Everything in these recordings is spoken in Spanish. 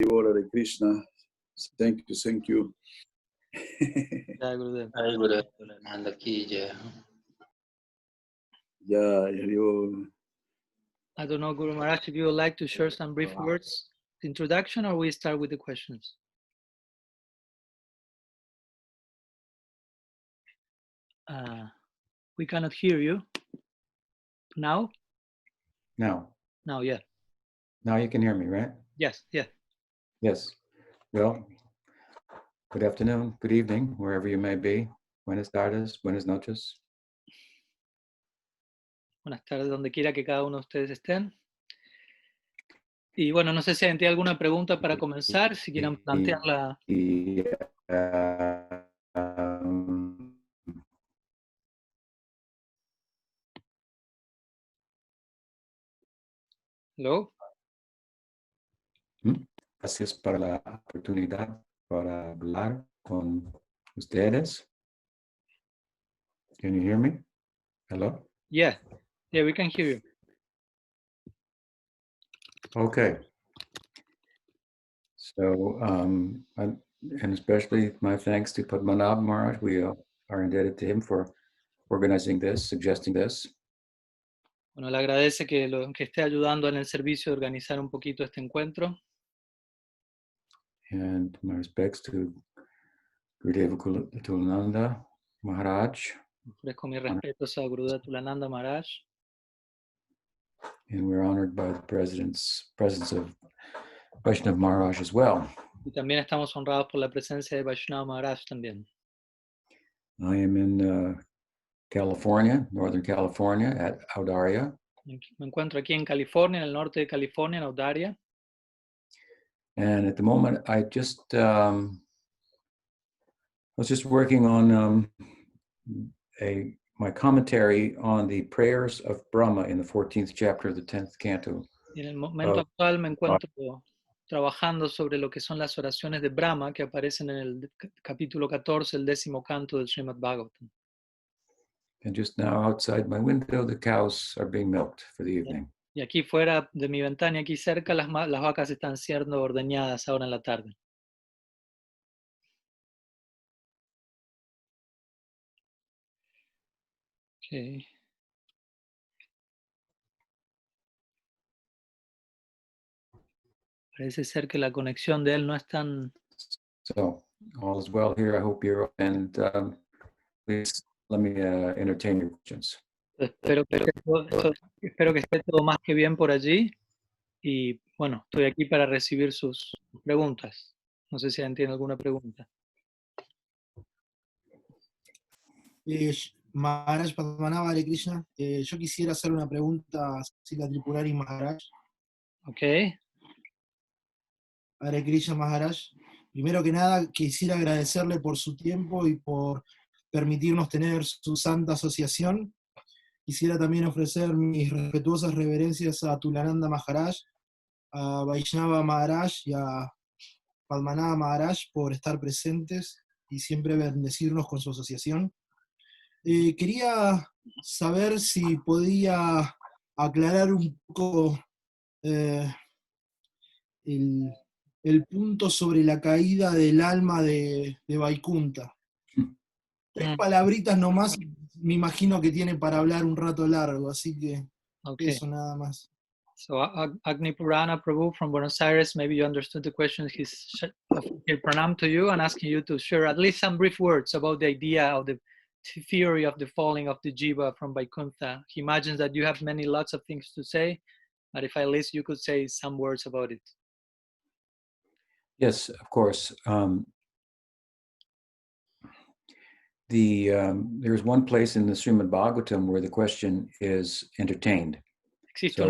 Hare Krishna. Thank you, thank you. Jai Gurudev. Jai Gurudev. Nanda ki jai. Yeah, Hare. I don't know, Guru Maharaj, if you would like to share some brief words, introduction, or we start with the questions? We cannot hear you. Now? Now. Now, yeah. Now you can hear me, right? Yes, yeah. Yes. Well, good afternoon, good evening, wherever you may be. Buenas tardes, buenas noches. Buenas tardes, donde quiera que cada uno de ustedes estén. Y bueno, no sé si hay alguna pregunta para comenzar, si quieran plantearla. Hello. Gracias por la oportunidad para hablar con ustedes. Can you hear me? Hello? Yeah, we can hear you. Okay. So, and especially my thanks to Padmanabh Maharaj. We are indebted to him for organizing this, suggesting this. Bueno, le agradece que esté ayudando en el servicio de organizar un poquito este encuentro. And my respects to Gurudev Tulananda Maharaj. Ofrezco mis respetos a Gurudev Tulananda Maharaj. And we're honored by the presence of Vaishnav Maharaj as well. Y también estamos honrados por la presencia de Vaishnava Maharaj también. I am in California, Northern California, at Audarya. Me encuentro aquí en California, en el norte de California, en Audarya. And at the moment, I was just working on my commentary on the prayers of Brahma in the 14th chapter of the 10th canto. Y en el momento actual me encuentro trabajando sobre lo que son las oraciones de Brahma que aparecen en el capítulo 14, el 10º canto del Srimad Bhagavatam. And just now outside my window, the cows are being milked for the evening. Y aquí fuera de mi ventana, aquí cerca, las vacas están siendo ordeñadas ahora en la tarde. Okay. Parece ser que la conexión de él no es tan... So, all is well here. I hope you're, and please let me entertain your questions. Espero que esté todo más que bien por allí. Y bueno, estoy aquí para recibir sus preguntas. No sé si tiene alguna pregunta. Maharaj Padmanabh, Hare Krishna. Yo quisiera hacer una pregunta a Sila Tripurari Maharaj. Ok. Hare Krishna Maharaj. Primero que nada, quisiera agradecerle por su tiempo y por permitirnos tener su santa asociación. Quisiera también ofrecer mis respetuosas reverencias a Tulananda Maharaj, a Vaishnava Maharaj y a Padmanabh Maharaj por estar presentes y siempre bendecirnos con su asociación. Quería saber si podía aclarar un poco el punto sobre la caída del alma de Vaikunta. 3 palabritas nomás, me imagino que tiene para hablar un rato largo, así que eso nada más. So Agni Purana Prabhu from Buenos Aires, maybe you understood the question. He's pranam to you and asking you to share at least some brief words about the idea of the theory of the falling of the jiva from Vaikuntha. He imagines that you have lots of things to say, but if at least you could say some words about it. Yes, of course. There's one place in the Srimad Bhagavatam where the question is entertained. Existe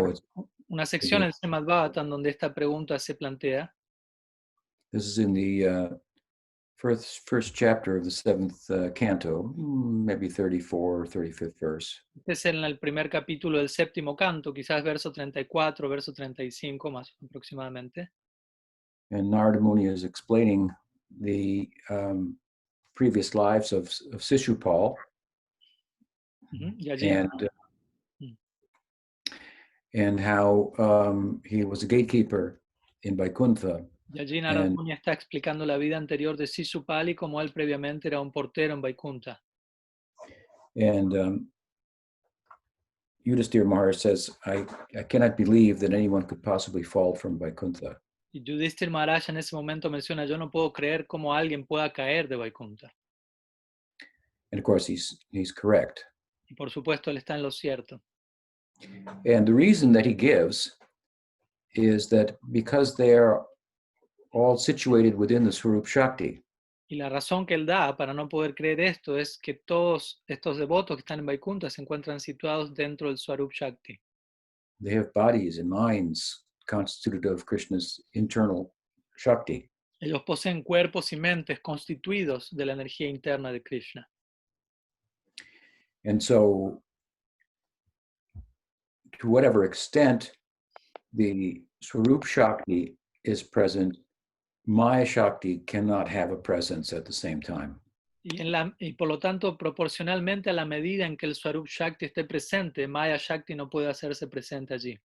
una sección en el Srimad Bhagavatam donde esta pregunta se plantea. This is in the first chapter of the 7th canto, maybe 34 or 35th verse. Este es en el primer capítulo del 7º canto, quizás verso 34, verso 35 más aproximadamente. And Narada Muni is explaining the previous lives of Shishupal, and how he was a gatekeeper in Vaikuntha, Y allí And- Narada Muni está explicando la vida anterior de Sisupal y cómo él previamente era un portero en Vaikunta. And Yudhisthira Maharaj says, I cannot believe that anyone could possibly fall from Vaikuntha. Y Yudhishthir Maharaj en ese momento menciona, yo no puedo creer cómo alguien pueda caer de Vaikunta. And of course, he's correct. Y por supuesto, él está en lo cierto. And the reason that he gives is that because they're all situated within the Swarup Shakti, Y la razón que él da para no poder creer esto es que todos estos devotos que están en Vaikunta se encuentran situados dentro del Swarup Shakti. they have bodies and minds constituted of Krishna's internal Shakti. Ellos poseen cuerpos y mentes constituidos de la energía interna de Krishna. And so, to whatever extent the Swarup Shakti is present, Maya Shakti cannot have a presence at the same time. Y por lo tanto, proporcionalmente a la medida en que el Swarup Shakti esté presente, Maya Shakti no puede hacerse presente allí.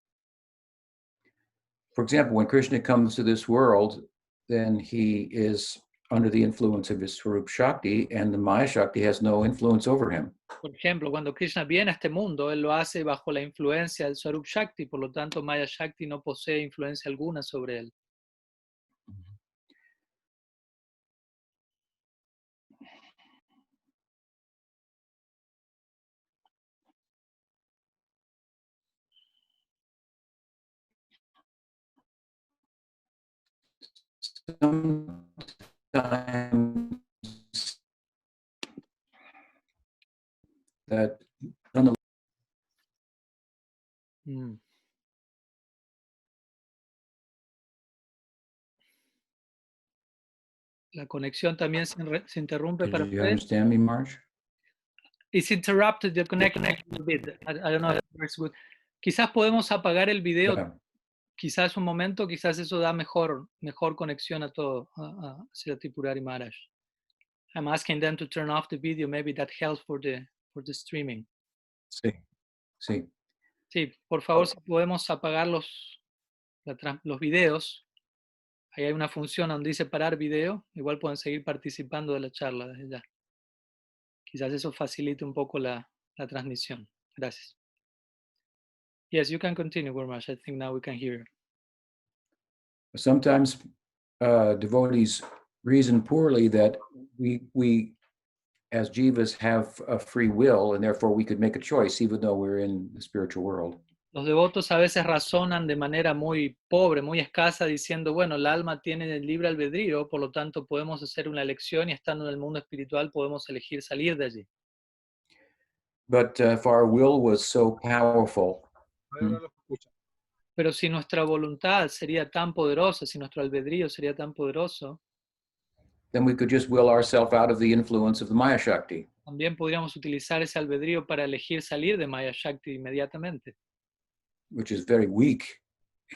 For example, when Krishna comes to this world, then he is under the influence of his Swarup Shakti, and the Maya Shakti has no influence over him. Por ejemplo, cuando Krishna viene a este mundo, él lo hace bajo la influencia del Swarup Shakti, por lo tanto Maya Shakti no posee influencia alguna sobre él. Sometimes that nonetheless, Mm. La conexión también se interrumpe para did you ustedes. understand me, Marge? It's interrupted the connection a little bit. I don't know if it's good. Quizás podemos apagar el video, Yeah. quizás un momento, quizás eso da mejor conexión a todo, a Srila Tripurari Maharaj. I'm asking them to turn off the video, maybe that helps for the streaming. Sí. Sí, por favor, si podemos apagar los videos, ahí hay una función donde dice parar video, igual pueden seguir participando de la charla desde ya. Quizás eso facilite un poco la transmisión. Gracias. Yes, you can continue, Gurmash. I think now we can hear. Sometimes devotees reason poorly that we as jivas have a free will, and therefore we could make a choice even though we're in the spiritual world. Los devotos a veces razonan de manera muy pobre, muy escasa, diciendo, bueno, el alma tiene el libre albedrío, por lo tanto podemos hacer una elección y estando en el mundo espiritual podemos elegir salir de allí. But if our will was so powerful, Pero si nuestra voluntad sería tan poderosa, si nuestro albedrío sería tan poderoso, then we could just will ourselves out of the influence of the Maya Shakti. también podríamos utilizar ese albedrío para elegir salir de Maya Shakti inmediatamente. Which is very weak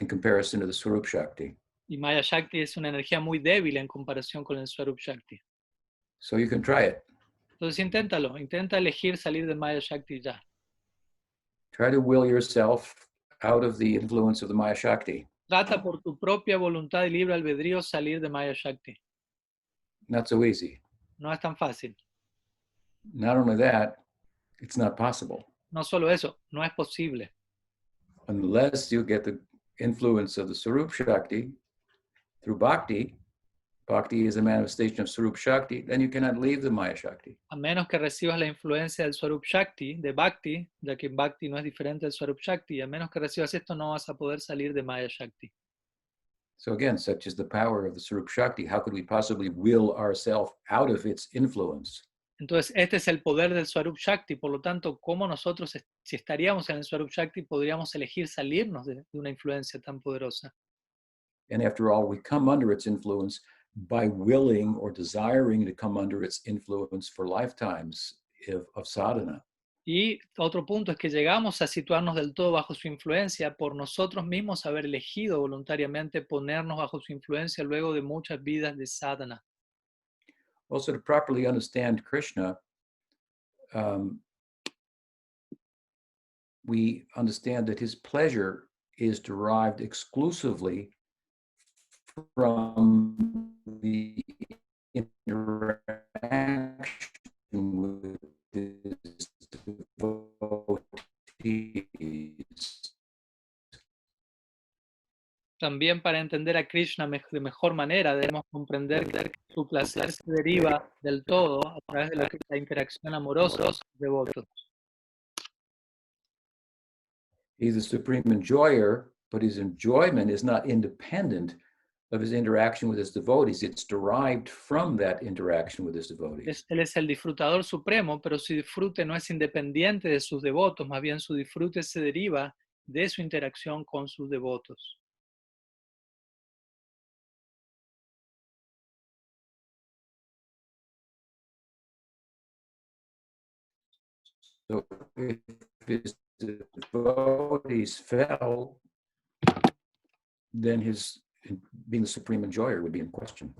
in comparison to the Swarup Shakti. Y Maya Shakti es una energía muy débil en comparación con el Swarup Shakti. So you can try it. Entonces inténtalo, intenta elegir salir de Maya Shakti ya. Try to will yourself out of the influence of the Maya Shakti. Trata por tu propia voluntad y libre albedrío salir de Maya Shakti. Not so easy. No es tan fácil. Not only that, it's not possible No solo eso, no es posible. unless you get the influence of the Swarup Shakti through Bhakti. Bhakti is a manifestation of Swarup Shakti, then you cannot leave the Maya Shakti. A menos que recibas la influencia del Swarup Shakti, de Bhakti, ya que Bhakti no es diferente del Swarup Shakti, a menos que recibas esto no vas a poder salir de Maya Shakti. So again, such is the power of the Swarup Shakti. How could we possibly will ourselves out of its influence? Entonces, este es el poder del Swarup Shakti, por lo tanto, ¿cómo nosotros, si estaríamos en el Swarup Shakti, podríamos elegir salirnos de una influencia tan poderosa? And after all, we come under its influence by willing or desiring to come under its influence for lifetimes of sadhana. Y otro punto es que llegamos a situarnos del todo bajo su influencia por nosotros mismos haber elegido voluntariamente ponernos bajo su influencia luego de muchas vidas de sadhana. Also, to properly understand Krishna, we understand that his pleasure is derived exclusively from the interaction with his devotees. También para entender a Krishna de mejor manera debemos comprender que su placer se deriva del todo a través de la interacción amorosa con los devotos. He's the supreme enjoyer, but his enjoyment is not independent of his interaction with his devotees. It's derived from that interaction with his devotees. Él es el disfrutador supremo, pero su disfrute no es independiente de sus devotos, más bien su disfrute se deriva de su interacción con sus devotos. So if his devotees fell, then his being the supreme enjoyer would be in question.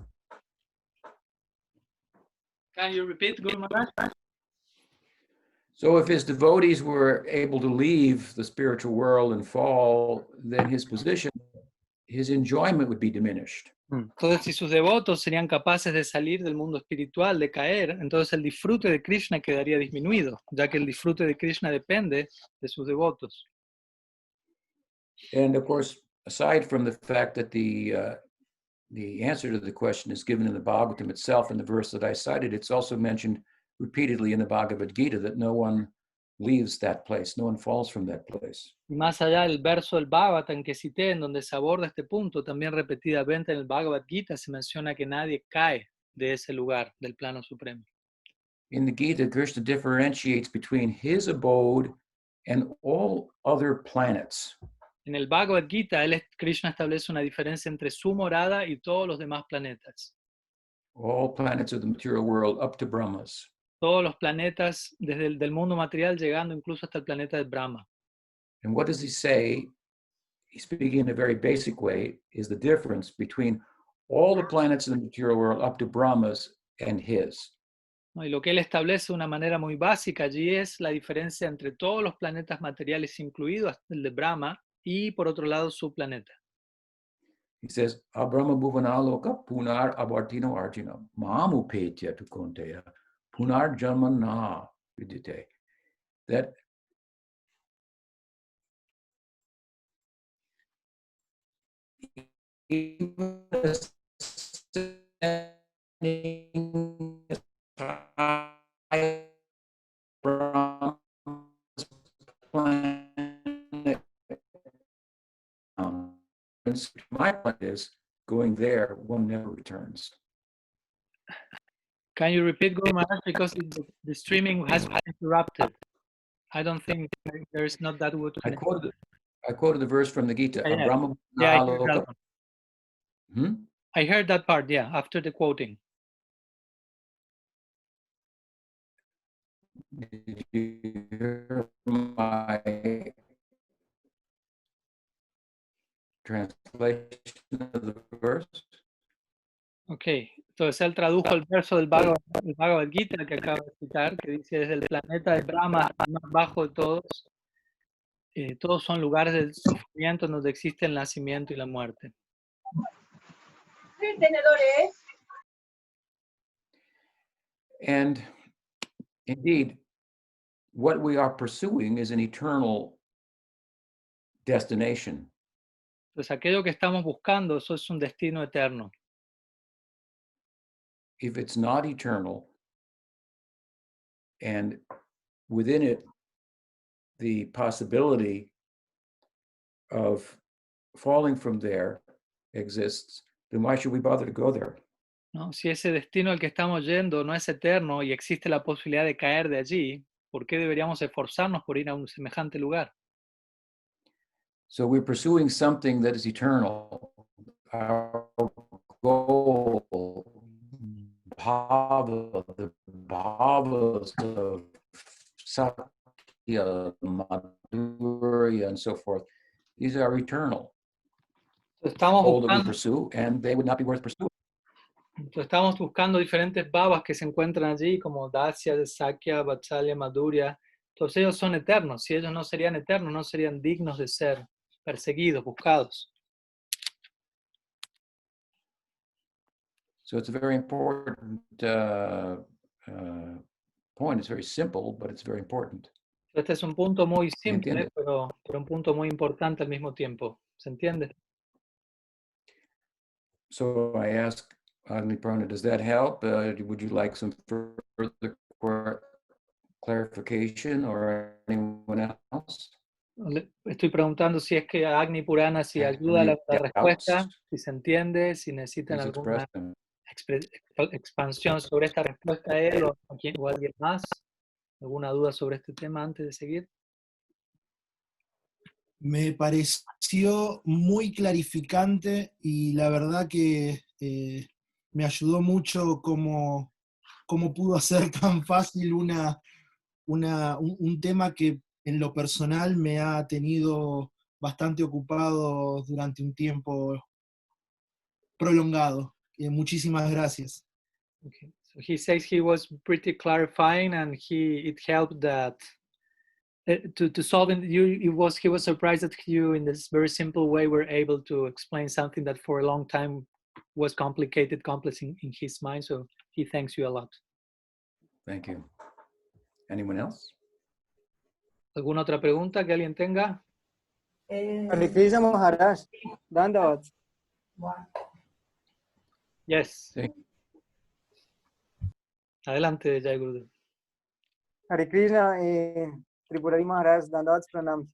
Can you repeat, Guru Maharaj? So if his devotees were able to leave the spiritual world and fall, then his position, his enjoyment would be diminished. Entonces, si sus devotos serían capaces de salir del mundo espiritual, de caer, entonces el disfrute de Krishna quedaría disminuido, ya que el disfrute de Krishna depende de sus devotos. And of course, aside from the fact that the answer to the question is given in the Bhagavatam itself in the verse that I cited, it's also mentioned repeatedly in the Bhagavad Gita that no one leaves that place, no one falls from that place. Y más allá del verso del Bhagavatam que cité, en donde se aborda este punto, también repetidamente en el Bhagavad Gita se menciona que nadie cae de ese lugar, del plano supremo. In the Gita, Krishna differentiates between his abode and all other planets. En el Bhagavad Gita, Krishna establece una diferencia entre su morada y todos los demás planetas. All planets of the material world up to Brahmas. Todos los planetas desde el del mundo material llegando incluso hasta el planeta de Brahma. And what does he say? He's speaking in a very basic way, is the difference between all the planets in the material world up to Brahmas and his. ¿No? Y lo que él establece de una manera muy básica allí es la diferencia entre todos los planetas materiales, incluido hasta el de Brahma, y por otro lado su planeta. He says, Abrahma bhuvanaloka punar avartino arjuna mamu petya tu konteya punar janmana vidite. That even ascending as high Brahma's planet, my point is, going there, one never returns. Can you repeat, Guru Maharaj, because the streaming has been interrupted? I don't think there is not that good. I quoted the verse from the Gita. Yeah, Abrahma yeah, I heard bhuvanaloka. that one. I heard that part, yeah, after the quoting. Did you hear my translation of the verse? Ok, entonces él tradujo el verso del Bhagavad Gita que acaba de citar, que dice: desde el planeta de Brahma, el más bajo de todos, todos son lugares del sufrimiento donde existe el nacimiento y la muerte. And indeed, what we are pursuing is an eternal destination. Entonces aquello que estamos buscando, eso es un destino eterno. If it's not eternal, and within it, the possibility of falling from there exists, then why should we bother to go there? ¿No? Si ese destino al que estamos yendo no es eterno y existe la posibilidad de caer de allí, ¿por qué deberíamos esforzarnos por ir a un semejante lugar? So we're pursuing something that is eternal. Our goal, the bhavas of Satya, Madhurya, and so forth, these are eternal. Estamos All that we buscando, pursue, and they would not be worth pursuing. estamos buscando diferentes bhavas que se encuentran allí, como Dasya, Sakya, Vatsalya, Madhurya. Todos ellos son eternos. Si ellos no serían eternos, no serían dignos de ser perseguidos, buscados. So it's a very important point. It's very simple, but it's very important. Este es un punto muy simple, entiende. pero un punto muy importante al mismo tiempo. ¿Se entiende? So I asked Agni Prana, does that help? Would you like some further clarification or anyone else? Estoy preguntando si es que Agni Purana si ayuda a la respuesta, si se entiende, si necesitan Please alguna express them. expansión sobre esta respuesta a él o alguien más. ¿Alguna duda sobre este tema antes de seguir? Me pareció muy clarificante y la verdad que me ayudó mucho cómo pudo hacer tan fácil un tema que en lo personal me ha tenido bastante ocupado durante un tiempo prolongado. Muchísimas gracias. Okay. So he says he was pretty clarifying, and it helped that to solve it. He was surprised that you, in this very simple way, were able to explain something that for a long time was complex in his mind. So he thanks you a lot. Thank you. Anyone else? ¿Alguna otra pregunta que alguien tenga? Hare Krishna Maharaj, Dandavat. Yes. Sí. Adelante, Jai Gurudev. Hare Krishna, Tripurari Maharaj, Dandavat Pranam.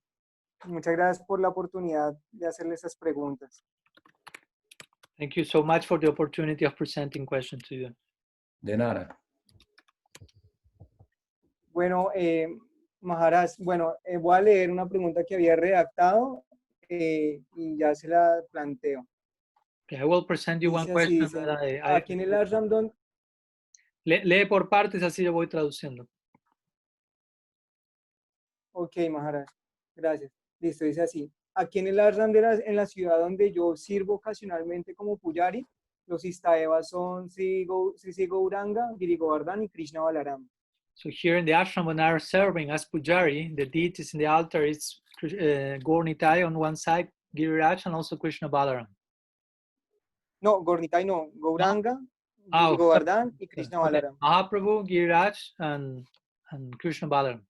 Muchas gracias por la oportunidad de hacerle esas preguntas. Thank you so much for the opportunity of presenting questions to you. De nada. Bueno, Maharaj, bueno, voy a leer una pregunta que había redactado y ya se la planteo. Okay, I will present you one Dice así, question dice, that aquí en el ashram donde... Lee por partes, así yo voy traduciendo. Ok, Maharaj, gracias. Listo, dice así. Aquí en el ashram en la ciudad donde yo sirvo ocasionalmente como pujari, los istaevas son Sri Gauranga, Giri Govardhan y Krishna Balaram. So here in the ashram when I are serving as pujari, the deities in the altar is Gaur-Nitai on one side, Giriraj, and also Krishna Balaram. No, Gaur-Nitai no, Gauranga, Ah, Giri Govardhan y Krishna okay. Balaram. Mahaprabhu, Giriraj, and Krishna Balaram.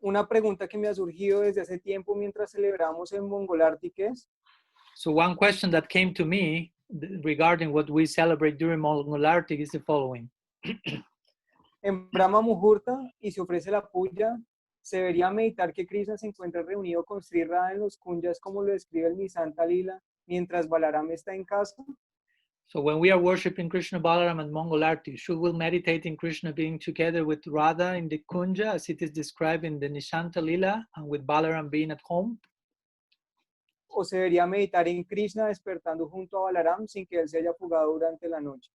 Una pregunta que me ha surgido desde hace tiempo mientras celebramos en Mongolarti, ¿qué es? So one question that came to me regarding what we celebrate during Mongolarti is the following. En Brahma Muhurta y se ofrece la puya, se debería meditar que Krishna se encuentra reunido con Sri Radha en los kunjas como lo describe el Nisanta Lila mientras Balaram está en casa. So when we are worshiping Krishna Balaram and Mongolarti, should we meditate in Krishna being together with Radha in the kunja as it is described in the Nishanta Lila and with Balaram being at home? O se debería meditar en Krishna despertando junto a Balaram sin que él se haya fugado durante la noche.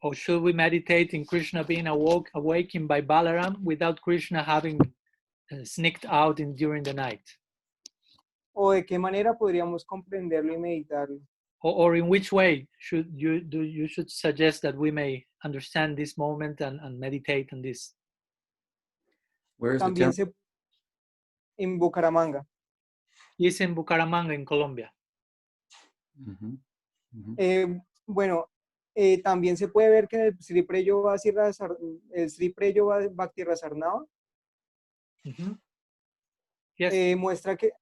Or should we meditate in Krishna being awakened by Balaram without Krishna having sneaked out during the night? ¿O de qué manera podríamos comprenderlo y meditarlo? Or in which way should you should suggest that we may understand this moment and meditate on this? Where is the También temple? en Bucaramanga. It's in Bucaramanga, in Colombia. Bueno, también se puede ver que en el Sri Preyo Bhakti Rasarnava Yes. muestra que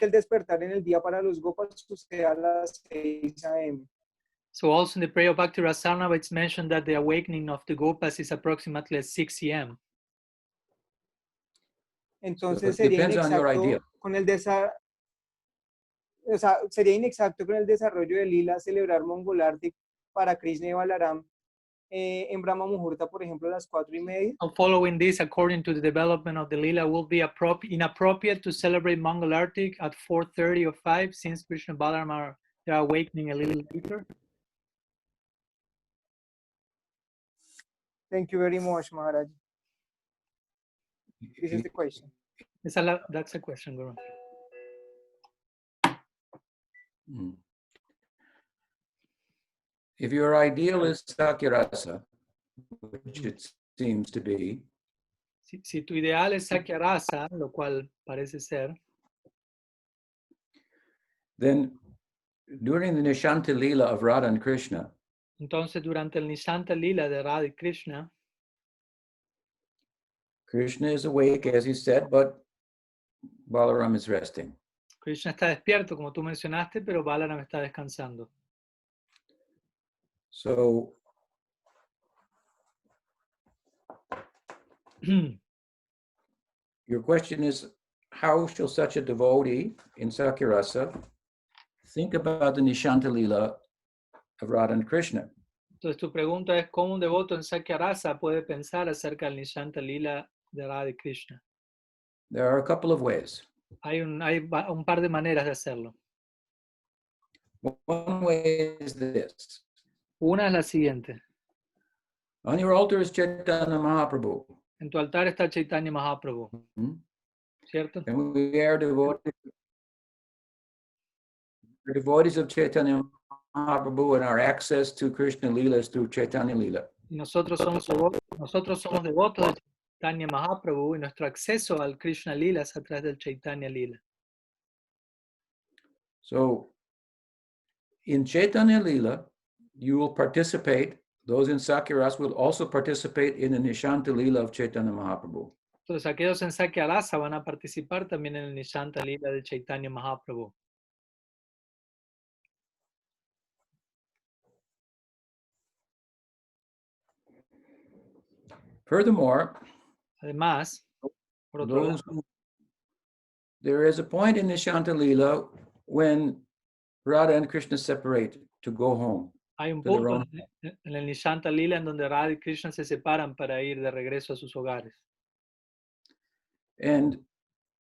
el despertar en el día para los Gopas sucede a las 6 a.m. So also in the prayer of Bhakti Rasarnava, it's mentioned that the awakening of the Gopas is approximately at 6 a.m. Entonces So it depends on your idea. Sería inexacto con el desarrollo de Lila celebrar Mongolarti para Krishna y Balaram en Brahma Muhurta, por ejemplo, a las 4:30. So following this, according to the development of the Lila, will be inappropriate to celebrate Mangalarti at 4:30 or 5, since Krishna and Balaram are awakening a little later. Thank you very much, Maharaj. This is the question. That's a question, Guru. If your ideal is Sakyarasa, which it seems to be, Si tu ideal es Sakyarasa, lo cual parece ser, then during the Nishanta Lila of Radha and Krishna, Entonces, durante el Nishanta Lila de Radha y Krishna, Krishna is awake, as you said, but Balaram is resting. Krishna está despierto, como tú mencionaste, pero Balaram está descansando. So your question is, how shall such a devotee in Sakyarasa think about the Nishanta Lila of Radha and Krishna? Entonces, tu pregunta es, ¿cómo un devoto en Sakyarasa puede pensar acerca del Nishanta Lila de Radha y Krishna? There are a couple of ways. Hay un par de maneras de hacerlo. One way is this. Una es la siguiente. On your altar is Chaitanya Mahaprabhu. En tu altar está Chaitanya Mahaprabhu, Hmm? ¿cierto? And we are devotees of Chaitanya Mahaprabhu, and our access to Krishna Lila is through Chaitanya Lila. Y nosotros somos devotos de Chaitanya Mahaprabhu y nuestro acceso al Krishna Lila es a través del Chaitanya Lila. So in Chaitanya Lila, you will participate, those in Sakyaras will also participate in the Nishanta Lila of Chaitanya Mahaprabhu. Entonces, aquellos en Sakyarasa van a participar también en el Nishanta Lila de Chaitanya Mahaprabhu. Furthermore, Además, por otro lado, there is a point in Nishanta Lila when Radha and Krishna separate to go home. hay un to their punto own- en el Nishanta Lila en donde Radha y Krishna se separan para ir de regreso a sus hogares. And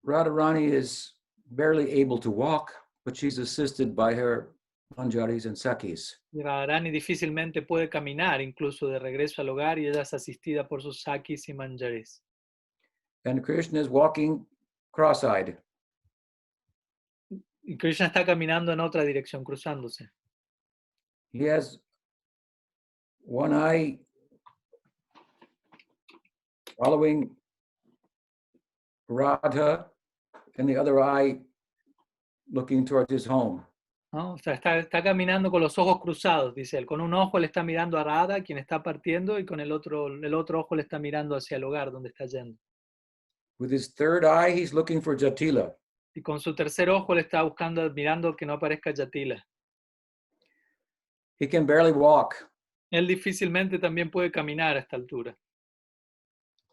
Radharani is barely able to walk, but she's assisted by her Manjaris and Sakis. Y Radharani difícilmente puede caminar incluso de regreso al hogar y ella es asistida por sus sakis y manjaris. And Krishna is walking cross-eyed. Y Krishna está caminando en otra dirección, cruzándose. He has one eye following Radha and the other eye looking towards his home. ¿No? O sea, está caminando con los ojos cruzados, dice él. Con un ojo le está mirando a Radha, quien está partiendo, y con el otro ojo le está mirando hacia el hogar donde está yendo. With his third eye, he's looking for Jatila. Y con su tercer ojo le está buscando, mirando que no aparezca Jatila. He can barely walk, Él difícilmente también puede caminar a esta altura.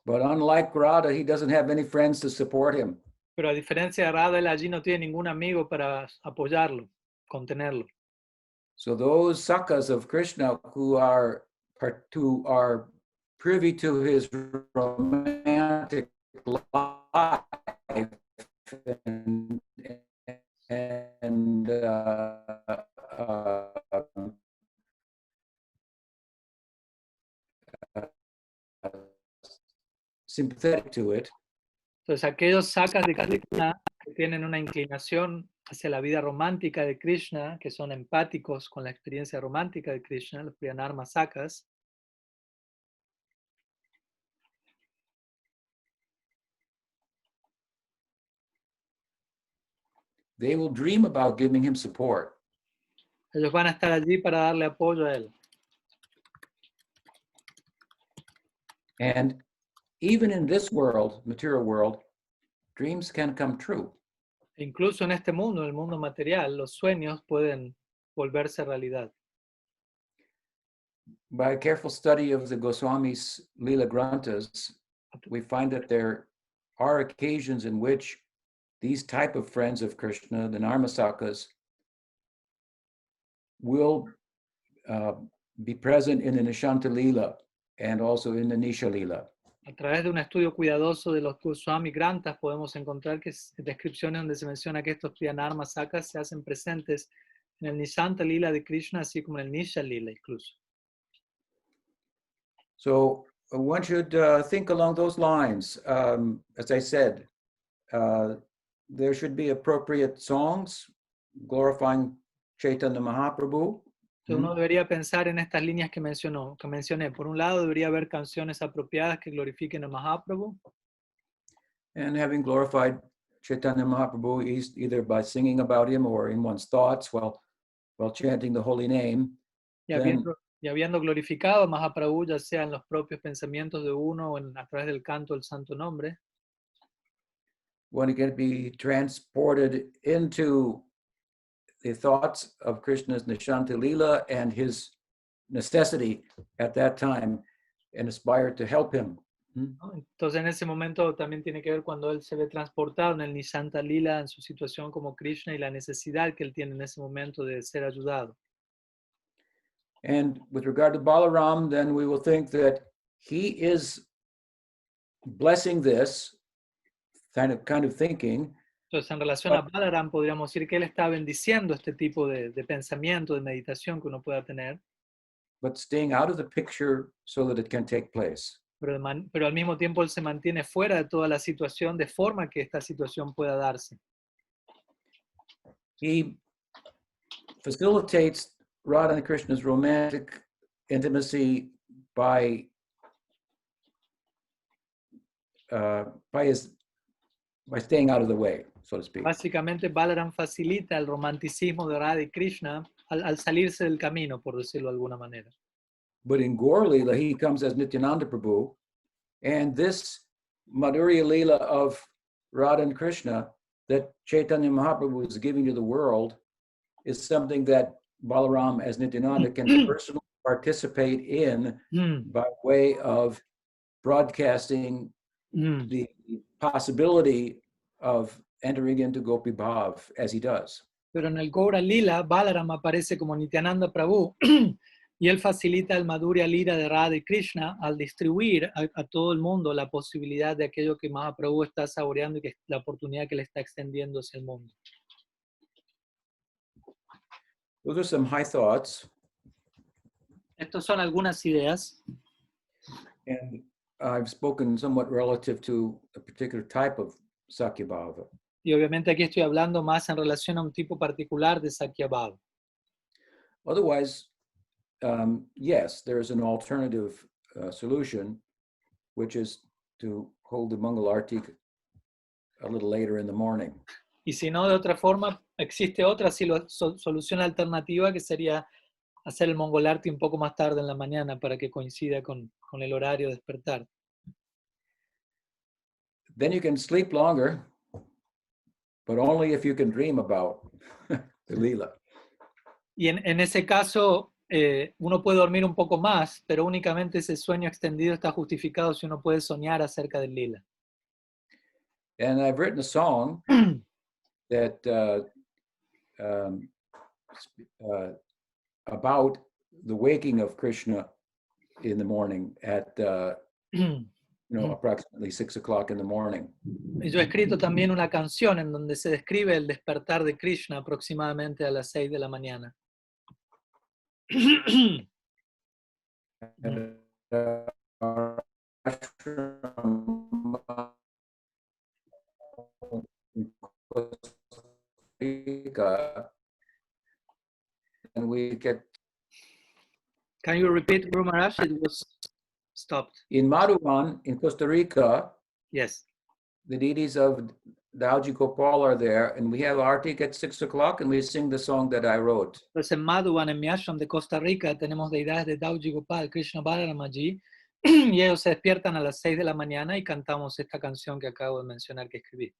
but unlike Radha, he doesn't have any friends to support him. Pero a diferencia de Radha, él allí no tiene ningún amigo para apoyarlo, contenerlo. So those sakas of Krishna who are privy to his romantic life and sympathetic to it, Entonces, aquellos sakas de Krishna que tienen una inclinación hacia la vida romántica de Krishna, que son empáticos con la experiencia romántica de Krishna, los Priyanarma sakas, they will dream about giving him support. ellos van a estar allí para darle apoyo a él. And even in this world, material world, dreams can come true. E incluso en este mundo, en el mundo material, los sueños pueden volverse realidad. By a careful study of the Goswami's Leela Granthas, we find that there are occasions in which these type of friends of Krishna, the Narmasakas, will be present in the Nishanta Leela and also in the Nisha Leela. A través de un estudio cuidadoso de los Goswami Granthas podemos encontrar descripciones donde se menciona que estos Priyanarma sakas se hacen presentes en el Nishanta Lila de Krishna, así como en el Nisha Lila incluso. So one should think along those lines. As I said, there should be appropriate songs glorifying Chaitanya Mahaprabhu. Entonces uno debería pensar en estas líneas que mencioné. Por un lado, debería haber canciones apropiadas que glorifiquen a Mahaprabhu. And having glorified Chaitanya Mahaprabhu either by singing about him or in one's thoughts while chanting the holy name, Y habiendo Y habiendo glorificado a Mahaprabhu, ya sea en los propios pensamientos de uno o a través del canto del santo nombre, one can be transported into the thoughts of Krishna's Nishanta Lila and his necessity at that time and aspire to help him. ¿no? Entonces en ese momento también tiene que ver cuando él se ve transportado en el Nishanta Lila, en su situación como Krishna y la necesidad que él tiene en ese momento de ser ayudado. And with regard to Balaram, then we will think that he is blessing this kind of thinking. Entonces en relación a Balaram podríamos decir que él está bendiciendo este tipo de pensamiento, de meditación que uno pueda tener, but staying out of the picture so that it can take place. pero al mismo tiempo él se mantiene fuera de toda la situación de forma que esta situación pueda darse. He facilitates Radha and Krishna's romantic intimacy by staying out of the way, so to speak. Básicamente Balaram facilita el romanticismo de Radha y Krishna al salirse del camino, por decirlo de alguna manera. But in Gaur Lila, he comes as Nityananda Prabhu, and this Madhurya Lila of Radha and Krishna that Chaitanya Mahaprabhu is giving to the world is something that Balaram as Nityananda can personally participate in by way of broadcasting the possibility of entering into Gopi Bhav as he does. Pero en el Gaura Lila, Balaram aparece como Nityananda Prabhu y él facilita el Madhurya Lila de Radha y Krishna al distribuir a todo el mundo la posibilidad de aquello que Mahaprabhu está saboreando y que la oportunidad que le está extendiendo hacia el mundo. Those are some high thoughts. Estas son algunas ideas. And I've spoken somewhat relative to a particular type of Sakyabhava. Y obviamente aquí estoy hablando más en relación a un tipo particular de Sakyabhava. Otherwise, yes, there's an alternative solution, which is to hold the Mangal Arti a little later in the morning. Y si no, de otra forma, existe otra solución alternativa que sería hacer el Mongolarti un poco más tarde en la mañana para que coincida con el horario de despertar. Then you can sleep longer, but only if you can dream about the Leela. Y en ese caso, uno puede dormir un poco más, pero únicamente ese sueño extendido está justificado si uno puede soñar acerca del lila. And I've written a song that about the waking of Krishna in the morning at approximately 6 o'clock in the morning. Y yo he escrito también una canción en donde se describe el despertar de Krishna aproximadamente a las 6 de la mañana. And we get Can you repeat, Guru Maharaj? It was stopped. in Madhuban in Costa Rica, Yes. the deities of Dauji Gopal are there, and we have Artik at 6 o'clock, and we sing the song that I wrote. Entonces en Madhuban, en mi ashram de Costa Rica, tenemos deidades de Dauji Gopal, Krishna Balaram allí, y ellos se despiertan a las 6 de la mañana y cantamos esta canción que acabo de mencionar que escribí.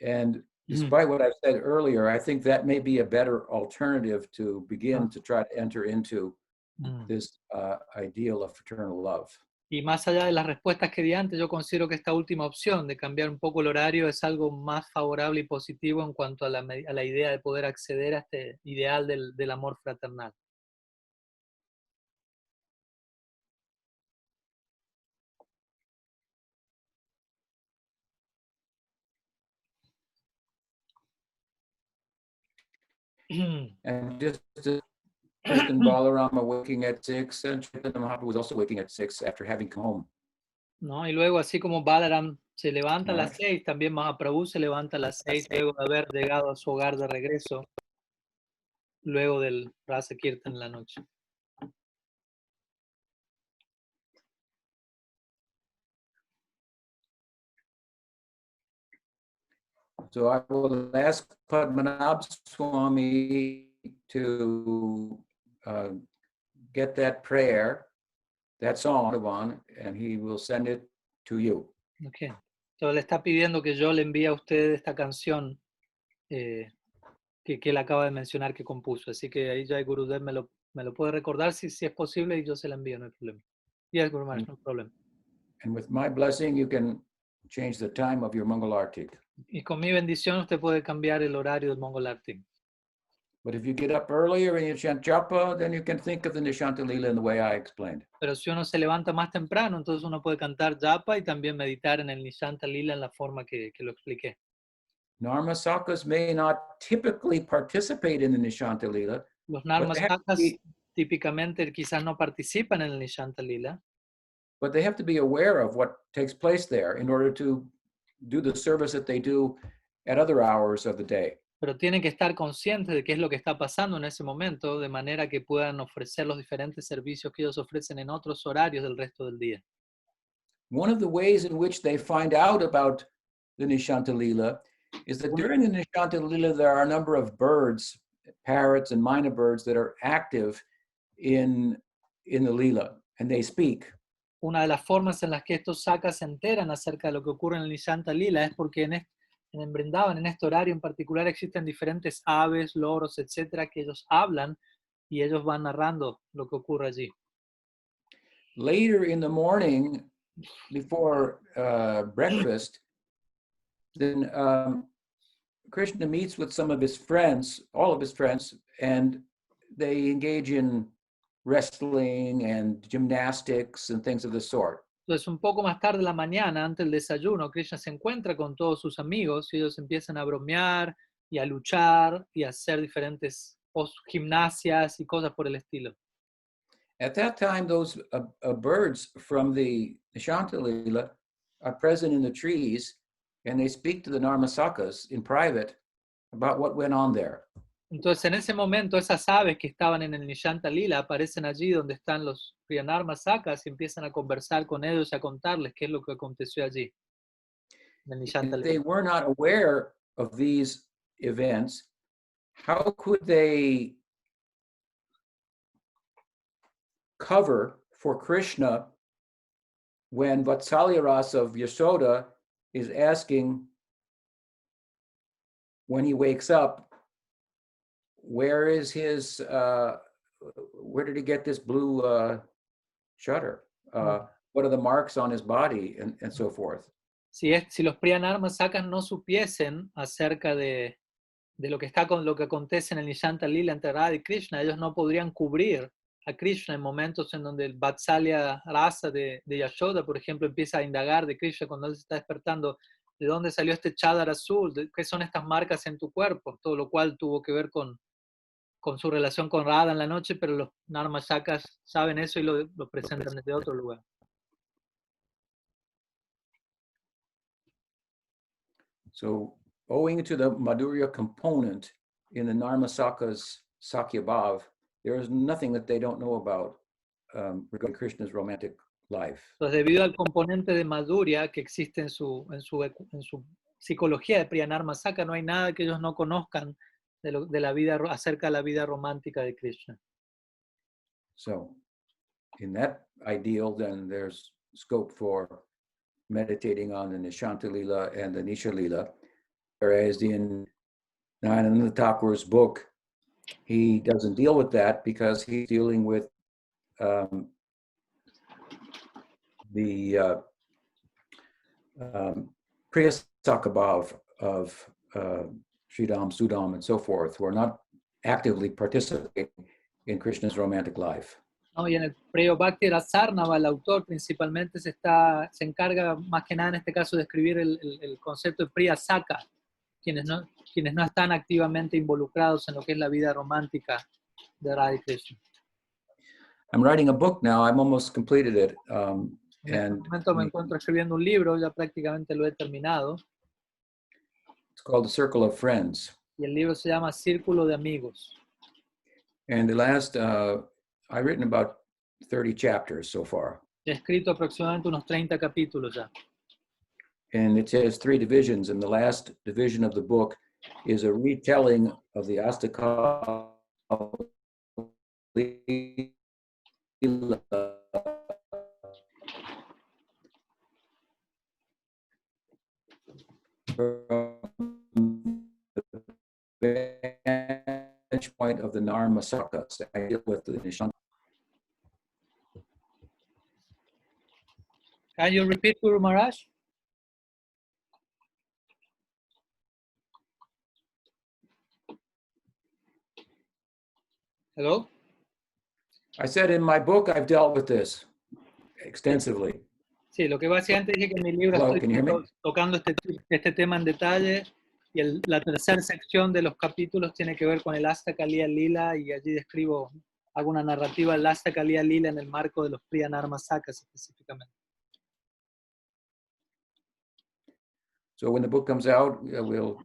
And despite what I've said earlier, I think that may be a better alternative to begin to try to enter into this ideal of fraternal love. Y más allá de las respuestas que di antes, yo considero que esta última opción de cambiar un poco el horario es algo más favorable y positivo en cuanto a la idea de poder acceder a este ideal del amor fraternal. And just as Krishna and Balaram are waking at 6, and Chaitanya Mahaprabhu was also waking at 6 after having come home. ¿No? Y luego, así como Balaram se levanta a las 6, también Mahaprabhu se levanta a las 6 luego de haber llegado a su hogar de regreso, luego del Rasa Kirtan en la noche. So I will ask Padmanabh Swami to get that prayer, that song, and he will send it to you. Okay. Entonces le está pidiendo que yo le envíe a usted esta canción que él acaba de mencionar que compuso. Así que ahí ya el Gurudev me lo puede recordar si es posible y yo se la envío, no hay problema. Yes, Guru Maharaj, no problem. And with my blessing, you can change the time of your Mangal Arti. Y con mi bendición usted puede cambiar el horario del Mongol Arti. But if you get up earlier and you chant japa, then you can think of the Nishanta Lila in the way I explained. Pero si uno se levanta más temprano, entonces uno puede cantar japa y también meditar en el Nishanta Lila en la forma que lo expliqué. Narmasakas may not typically participate in the Nishanta Lila, Los but they, have to Narmasakas be, típicamente quizás no participan en el Nishanta Lila, but they have to be aware of what takes place there in order to do the service that they do at other hours of the day. pero tienen que estar conscientes de qué es lo que está pasando en ese momento, de manera que puedan ofrecer los diferentes servicios que ellos ofrecen en otros horarios del resto del día. One of the ways in which they find out about the Nishanta Lila is that during the Nishanta Lila, there are a number of birds, parrots and minor birds that are active in the Lila, and they speak. Una de las formas en las que estos sakas se enteran acerca de lo que ocurre en el Nishanta Lila es porque en Vrindavan, en este horario en particular, existen diferentes aves, loros, etcétera, que ellos hablan y ellos van narrando lo que ocurre allí. Later in the morning, before breakfast, then Krishna meets with some of his friends, all of his friends, and they engage in wrestling and gymnastics and things of the sort. Entonces, un poco más tarde en la mañana, antes del desayuno, Krishna se encuentra con todos sus amigos y ellos empiezan a bromear y a luchar y a hacer diferentes gimnasias y cosas por el estilo. At that time, those birds from the Nishanta Lila are present in the trees, and they speak to the Narmasakas in private about what went on there. Entonces, en ese momento, esas aves que estaban en el Nishanta Lila aparecen allí donde están los Priyanarma Sakas y empiezan a conversar con ellos y a contarles qué es lo que aconteció allí. En el Nishanta If Lila. they were not aware of these events, how could they cover for Krishna when Vatsalya Rasa of Yashoda is asking when he wakes up, where is his, where did he get this blue shutter? What are the marks on his body and so forth? Si los Priyanarma Sakas no supiesen acerca de lo que lo que acontece en el Nishanta Lila entre Radha y Krishna, ellos no podrían cubrir a Krishna en momentos en donde el Vatsalya Rasa de Yashoda, por ejemplo, empieza a indagar de Krishna cuando él se está despertando, ¿de dónde salió este chadar azul? ¿Qué son estas marcas en tu cuerpo? Todo lo cual tuvo que ver con su relación con Radha en la noche, pero los Narmasakas saben eso y lo presentan desde otro lugar. So, owing to the Madhurya component in the Narmasaka's Sakyabhav, there is nothing that they don't know about regarding Krishna's romantic life. Entonces, debido al componente de Madhurya que existe en su psicología de Priyanarma Saka, no hay nada que ellos no conozcan de la vida, acerca de la vida romántica de Krishna. So, in that ideal, then there's scope for meditating on the Nishanta Lila and the Nisha Lila, whereas in Narayananda Thakur's book, he doesn't deal with that because he's dealing with the Priyasakabhav of Sridham, Sudam, and so forth, who are not actively participating in Krishna's romantic life. No, y en el Preyo Bhakti Rasarnava, el autor principalmente se encarga más que nada en este caso de escribir el concepto de Priya Saka, quienes no están activamente involucrados en lo que es la vida romántica de Radha y Krishna. I'm writing a book now. I'm almost completed it. En este momento me encuentro escribiendo un libro, ya prácticamente lo he terminado, It's called The Circle of Friends. y el libro se llama Círculo de Amigos. And the last, I've written about 30 chapters so far. He escrito aproximadamente unos 30 capítulos ya. And it has 3 divisions. And the last division of the book is a retelling of the Astakal lila from the vantage point of the Narmasakas. I deal with the Nishant. Can you repeat, Guru Maharaj? Hello? I said in my book, I've dealt with this extensively. Sí, lo que básicamente dije que en mi libro Hello, estoy can you hear me? tocando este tema en detalle y la tercera sección de los capítulos tiene que ver con el Asta Kaliya Lila y allí describo alguna narrativa del Asta Kaliya Lila en el marco de los Priya Narmasakas específicamente. So when the book comes out, we'll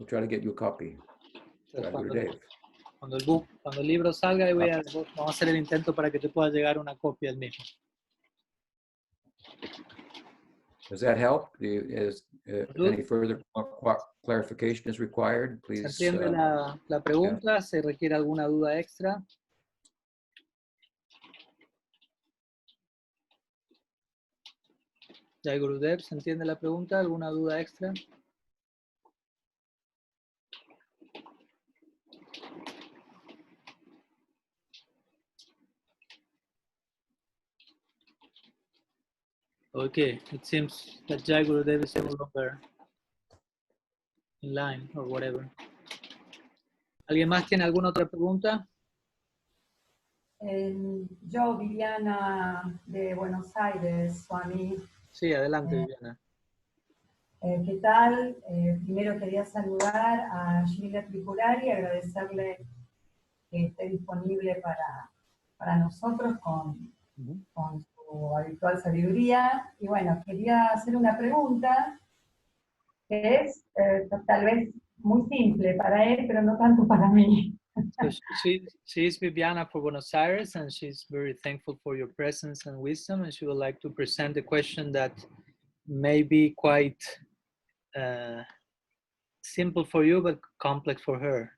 try to get you a copy. Entonces, Dr. Dave. cuando el libro salga, vamos a hacer el intento para que te pueda llegar una copia del mismo. Does that help? Any further clarification is required? ¿Se Please. entiende la pregunta? ¿Se requiere alguna duda extra? Jai Gurudev, ¿se entiende la pregunta? ¿Alguna duda extra? Okay, it seems that Jai Gurudev is no longer in line or whatever. ¿Alguien más tiene alguna otra pregunta? Yo, Viviana de Buenos Aires, Swami, Sí, adelante, Viviana. ¿qué tal? Primero quería saludar a Srila Tripurari y agradecerle que esté disponible para nosotros con su habitual sabiduría. Y bueno, quería hacer una pregunta que es tal vez muy simple para él, pero no tanto para mí. So she's Viviana from Buenos Aires, and she's very thankful for your presence and wisdom, and she would like to present a question that may be quite simple for you, but complex for her.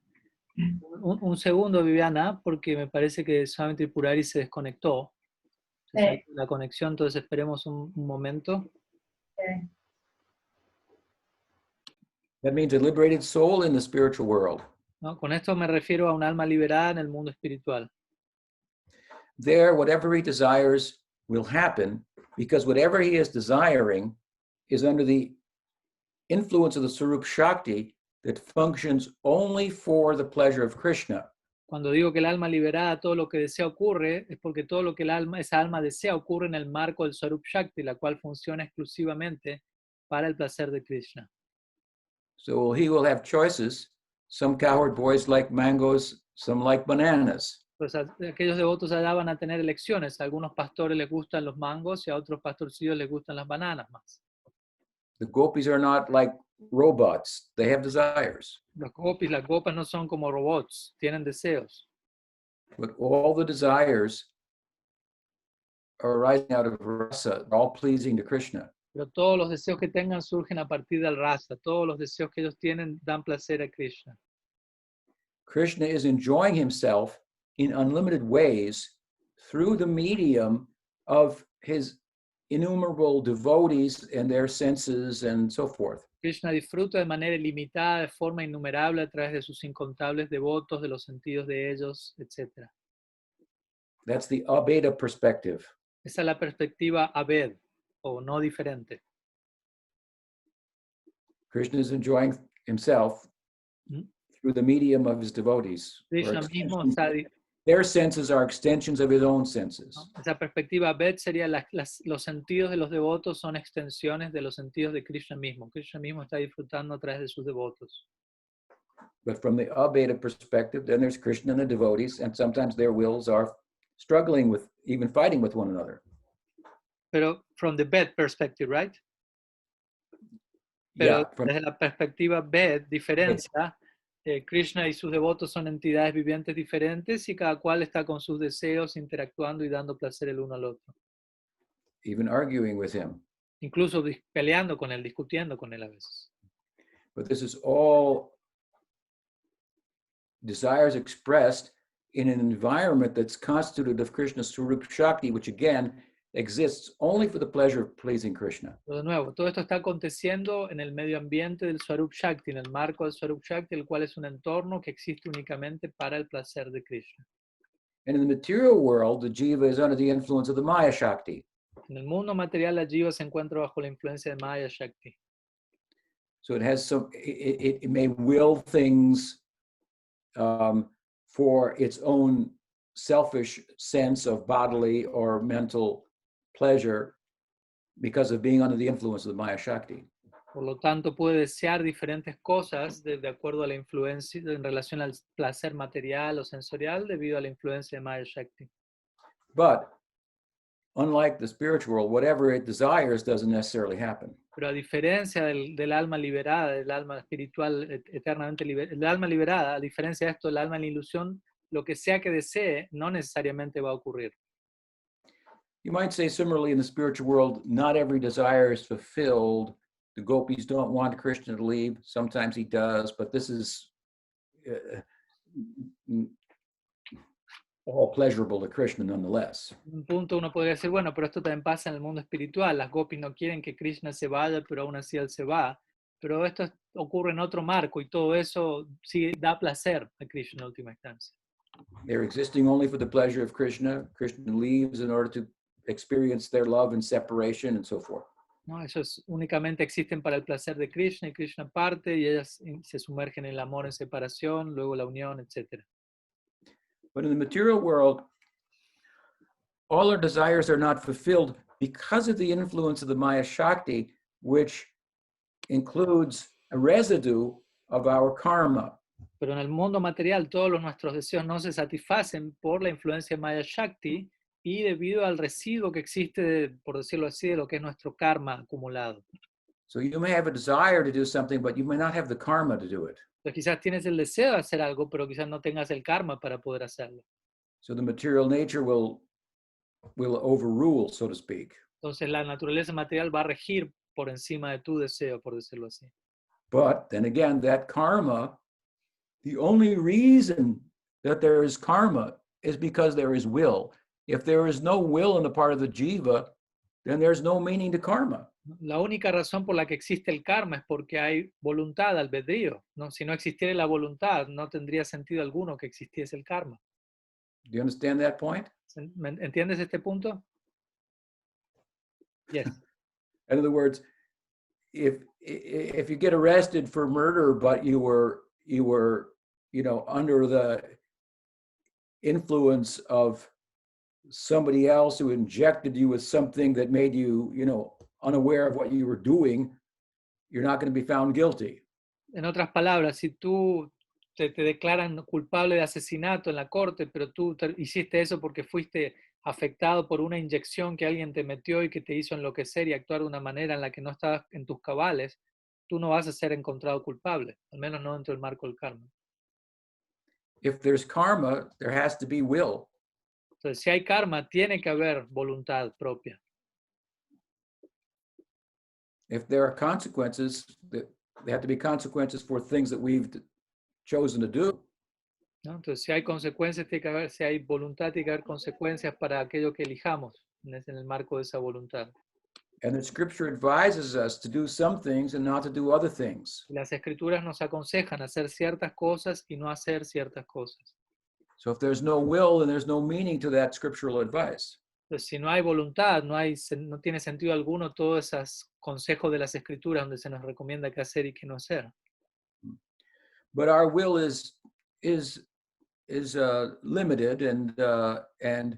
Un segundo, Viviana, porque me parece que Swami Tripurari se desconectó. Sí. La conexión, entonces esperemos un momento. That means a liberated soul in the spiritual world. ¿No? Con esto me refiero a un alma liberada en el mundo espiritual. There, whatever he desires will happen, because whatever he is desiring is under the influence of the Sarup Shakti that functions only for the pleasure of Krishna. Cuando digo que el alma liberada, todo lo que desea ocurre, es porque todo lo que esa alma desea ocurre en el marco del Swarup Shakti, la cual funciona exclusivamente para el placer de Krishna. So he will have choices. Some cowherd boys like mangoes, some like bananas. Pues aquellos devotos allá van a tener elecciones. A algunos pastores les gustan los mangos y a otros pastorcillos les gustan las bananas más. The gopis are not like robots. They have desires. Las gopas no son como robots, tienen deseos. But all the desires are arising out of rasa, all pleasing to Krishna. Pero todos los deseos que tengan surgen a partir del rasa. Todos los deseos que ellos tienen dan placer a Krishna. Krishna is enjoying himself in unlimited ways through the medium of his innumerable devotees and their senses and so forth. Krishna disfruta de manera ilimitada, de forma innumerable, a través de sus incontables devotos, de los sentidos de ellos, etc. That's the Abheda perspective. Esa es la perspectiva Abed, o no diferente. Krishna is enjoying himself through the medium of his devotees. Krishna mismo está, Their senses are extensions of his own senses. ¿no? Esa perspectiva Abed sería los sentidos de los devotos son extensiones de los sentidos de Krishna mismo. Krishna mismo está disfrutando a través de sus devotos. But from the Abheda perspective, then there's Krishna and the devotees, and sometimes their wills are struggling with, even fighting with one another. Pero from the Bed perspective, right? Pero desde la perspectiva Bed, diferencia, Krishna y sus devotos son entidades vivientes diferentes y cada cual está con sus deseos, interactuando y dando placer el uno al otro. Even arguing with him. Incluso peleando con él, discutiendo con él a veces. But this is all desires expressed in an environment that's constituted of Krishna's Swarup Shakti, which again exists only for the pleasure of pleasing Krishna. Pero de nuevo, todo esto está aconteciendo en el medio ambiente del Swarup Shakti, en el marco del Swarup Shakti, el cual es un entorno que existe únicamente para el placer de Krishna. And in the material world, the jiva is under the influence of the Maya Shakti. En el mundo material, la jiva se encuentra bajo la influencia de Maya Shakti. So it has some, it may will things for its own selfish sense of bodily or mental pleasure because of being under the influence of the Maya Shakti. Por lo tanto, puede desear diferentes cosas de acuerdo a la influencia en relación al placer material o sensorial debido a la influencia de Maya Shakti. But unlike the spiritual world, whatever it desires doesn't necessarily happen. Pero a diferencia del alma liberada, del alma espiritual eternamente liberada, el alma liberada, a diferencia de esto, el alma en la ilusión, lo que sea que desee, no necesariamente va a ocurrir. You might say similarly in the spiritual world, not every desire is fulfilled. The gopis don't want Krishna to leave. Sometimes he does, but this is all pleasurable to Krishna nonetheless. Un punto uno podría decir, bueno, pero esto también pasa en el mundo espiritual. Las gopis no quieren que Krishna se vaya, pero aún así él se va. Pero esto ocurre en otro marco y todo eso sí da placer a Krishna en última instancia. They're existing only for the pleasure of Krishna. Krishna leaves in order to experience their love and separation and so forth. ¿No? Ellos únicamente existen para el placer de Krishna y Krishna parte y ellas se sumergen en el amor en separación, luego la unión, etc. But in the material world, all our desires are not fulfilled because of the influence of the Maya Shakti, which includes a residue of our karma. Pero en el mundo material todos nuestros deseos no se satisfacen por la influencia de Maya Shakti y debido al residuo que existe, por decirlo así, de lo que es nuestro karma acumulado. So you may have a desire to do something, but you may not have the karma to do it. Entonces quizás tienes el deseo de hacer algo, pero quizás no tengas el karma para poder hacerlo. So the material nature will overrule, so to speak. Entonces la naturaleza material va a regir por encima de tu deseo, por decirlo así. But then again, that karma, the only reason that there is karma is because there is will. If there is no will on the part of the jiva, then there's no meaning to karma. La única razón por la que existe el karma es porque hay voluntad, albedrío, ¿no? Si no existiera la voluntad, no tendría sentido alguno que existiese el karma. Do you understand that point? ¿Entiendes este punto? Yes. In other words, if you get arrested for murder, but you were under the influence of somebody else who injected you with something that made you, unaware of what you were doing, you're not going to be found guilty. En otras palabras, si tú te declaran culpable de asesinato en la corte, pero tú hiciste eso porque fuiste afectado por una inyección que alguien te metió y que te hizo enloquecer y actuar de una manera en la que no estabas en tus cabales, tú no vas a ser encontrado culpable, al menos no dentro del marco del karma. If there's karma, there has to be will. Entonces, si hay karma, tiene que haber voluntad propia. If there are consequences, there have to be consequences for things that we've chosen to do. ¿No? Entonces, si hay consecuencias, tiene que haber, si hay voluntad, tiene que haber consecuencias para aquello que elijamos en el marco de esa voluntad. And the scripture advises us to do some things and not to do other things. Las escrituras nos aconsejan hacer ciertas cosas y no hacer ciertas cosas. So if there's no will, then there's no meaning to that scriptural advice. Entonces, si no hay voluntad, no tiene sentido alguno todos esos consejos de las escrituras donde se nos recomienda qué hacer y qué no hacer. But our will is limited, and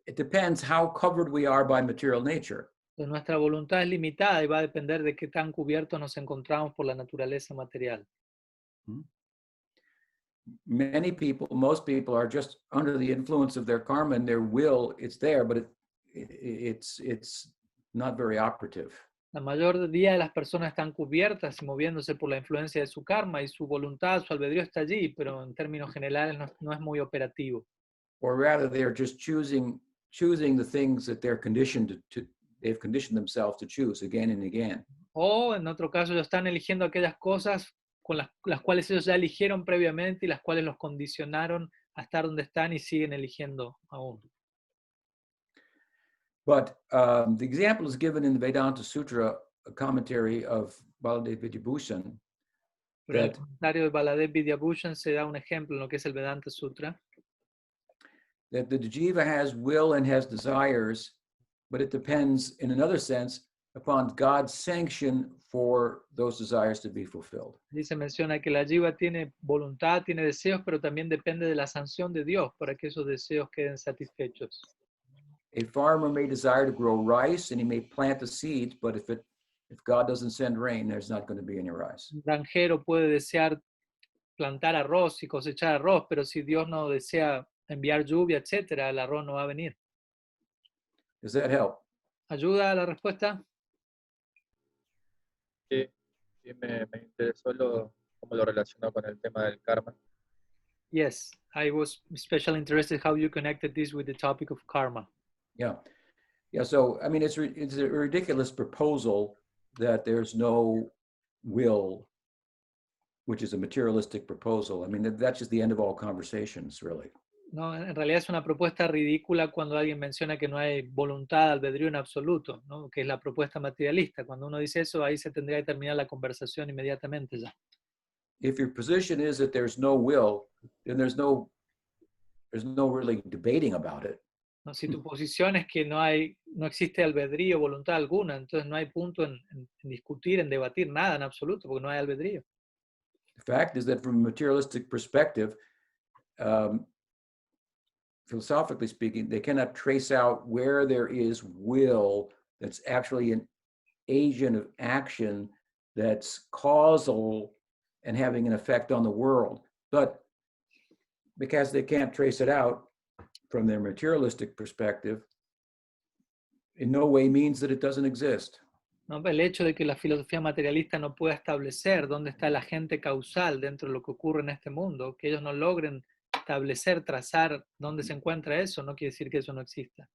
it depends how covered we are by material nature. Entonces, nuestra voluntad es limitada y va a depender de qué tan cubiertos nos encontramos por la naturaleza material. Most people are just under the influence of their karma, and their will, it's there, but it's not very operative. La mayoría de las personas están cubiertas y moviéndose por la influencia de su karma y su voluntad, su albedrío está allí, pero en términos generales no es muy operativo. Or rather, they're just choosing the things that they've conditioned themselves to choose again and again. O en otro caso, ellos están eligiendo aquellas cosas con las cuales ellos ya eligieron previamente y las cuales los condicionaron a estar donde están y siguen eligiendo aún. But the example is given in the Vedanta Sutra, a commentary of Baladev Vidyabhushan, Pero en el that comentario de Baladev Vidyabhushan se da un ejemplo en lo que es el Vedanta Sutra, that the jiva has will and has desires, but it depends, in another sense, upon God's sanction for those desires to be fulfilled. allí se menciona que la jiva tiene voluntad, tiene deseos, pero también depende de la sanción de Dios para que esos deseos queden satisfechos. A farmer may desire to grow rice and he may plant the seeds, but if God doesn't send rain, there's not going to be any rice. Un granjero puede desear plantar arroz y cosechar arroz, pero si Dios no desea enviar lluvia, etcétera, el arroz no va a venir. Does that help? ¿Ayuda a la respuesta? Sí, sí me interesó cómo lo relacionó con el tema del karma. Yes, I was especially interested how you connected this with the topic of karma. Yeah. Yeah. So, I mean, it's a ridiculous proposal that there's no will, which is a materialistic proposal. I mean, that's just the end of all conversations, really. No, en realidad es una propuesta ridícula cuando alguien menciona que no hay voluntad, albedrío en absoluto, ¿no? Que es la propuesta materialista. Cuando uno dice eso, ahí se tendría que terminar la conversación inmediatamente ya. If your position is that there's no will, then there's no really debating about it. ¿No? Si tu posición es que no existe albedrío, voluntad alguna, entonces no hay punto en discutir, en debatir nada en absoluto, porque no hay albedrío. The fact is that from a materialistic perspective, philosophically speaking, they cannot trace out where there is will that's actually an agent of action that's causal and having an effect on the world. But because they can't trace it out from their materialistic perspective, in no way means that it doesn't exist. ¿No? El hecho de que la filosofía materialista no pueda establecer dónde está el agente causal dentro de lo que ocurre en este mundo, que ellos no logren establecer, trazar dónde se encuentra eso, no quiere decir que eso no exista.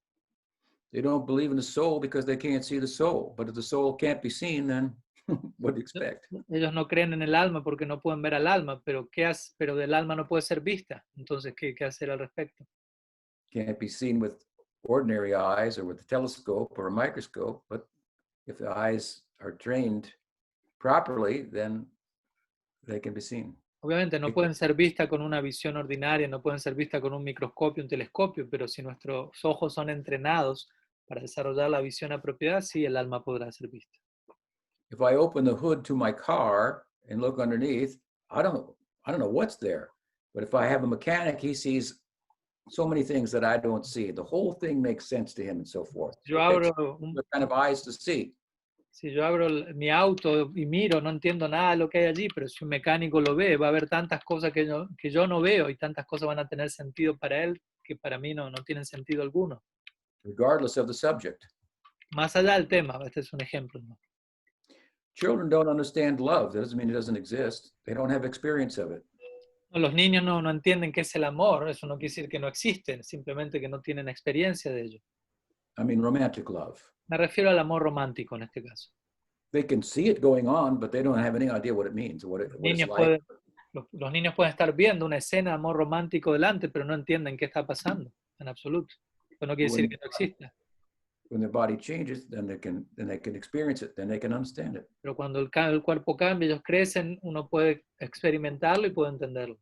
They don't believe in the soul because they can't see the soul. But if the soul can't be seen, then what do you expect? Ellos no creen en el alma porque no pueden ver al alma, pero pero del alma no puede ser vista. Entonces, ¿qué hacer al respecto? Can't be seen with ordinary eyes or with a telescope or a microscope, but if the eyes are trained properly, then they can be seen. Obviamente no pueden ser vistas con una visión ordinaria, no pueden ser vistas con un microscopio, un telescopio, pero si nuestros ojos son entrenados para desarrollar la visión apropiada, sí, el alma podrá ser vista. If I open the hood to my car and look underneath, I don't know what's there. But if I have a mechanic, he sees so many things that I don't see. The whole thing makes sense to him and so forth. Yo abro What kind of eyes to see? Si yo abro mi auto y miro, no entiendo nada de lo que hay allí, pero si un mecánico lo ve, va a haber tantas cosas que yo no veo y tantas cosas van a tener sentido para él que para mí no tienen sentido alguno. Regardless of the subject. Más allá del tema, este es un ejemplo, ¿no? Children don't understand love. That doesn't mean it doesn't exist. They don't have experience of it. Los niños no entienden qué es el amor, eso no quiere decir que no existen, simplemente que no tienen experiencia de ello. I mean romantic love. Me refiero al amor romántico en este caso. They can see it going on, but they don't have any idea what it means, what it's like. Los niños pueden estar viendo una escena de amor romántico delante, pero no entienden qué está pasando en absoluto. Eso no quiere decir que no exista. When their body changes, then they can experience it, then they can understand it. Pero cuando el cuerpo cambia, ellos crecen, uno puede experimentarlo y puede entenderlo.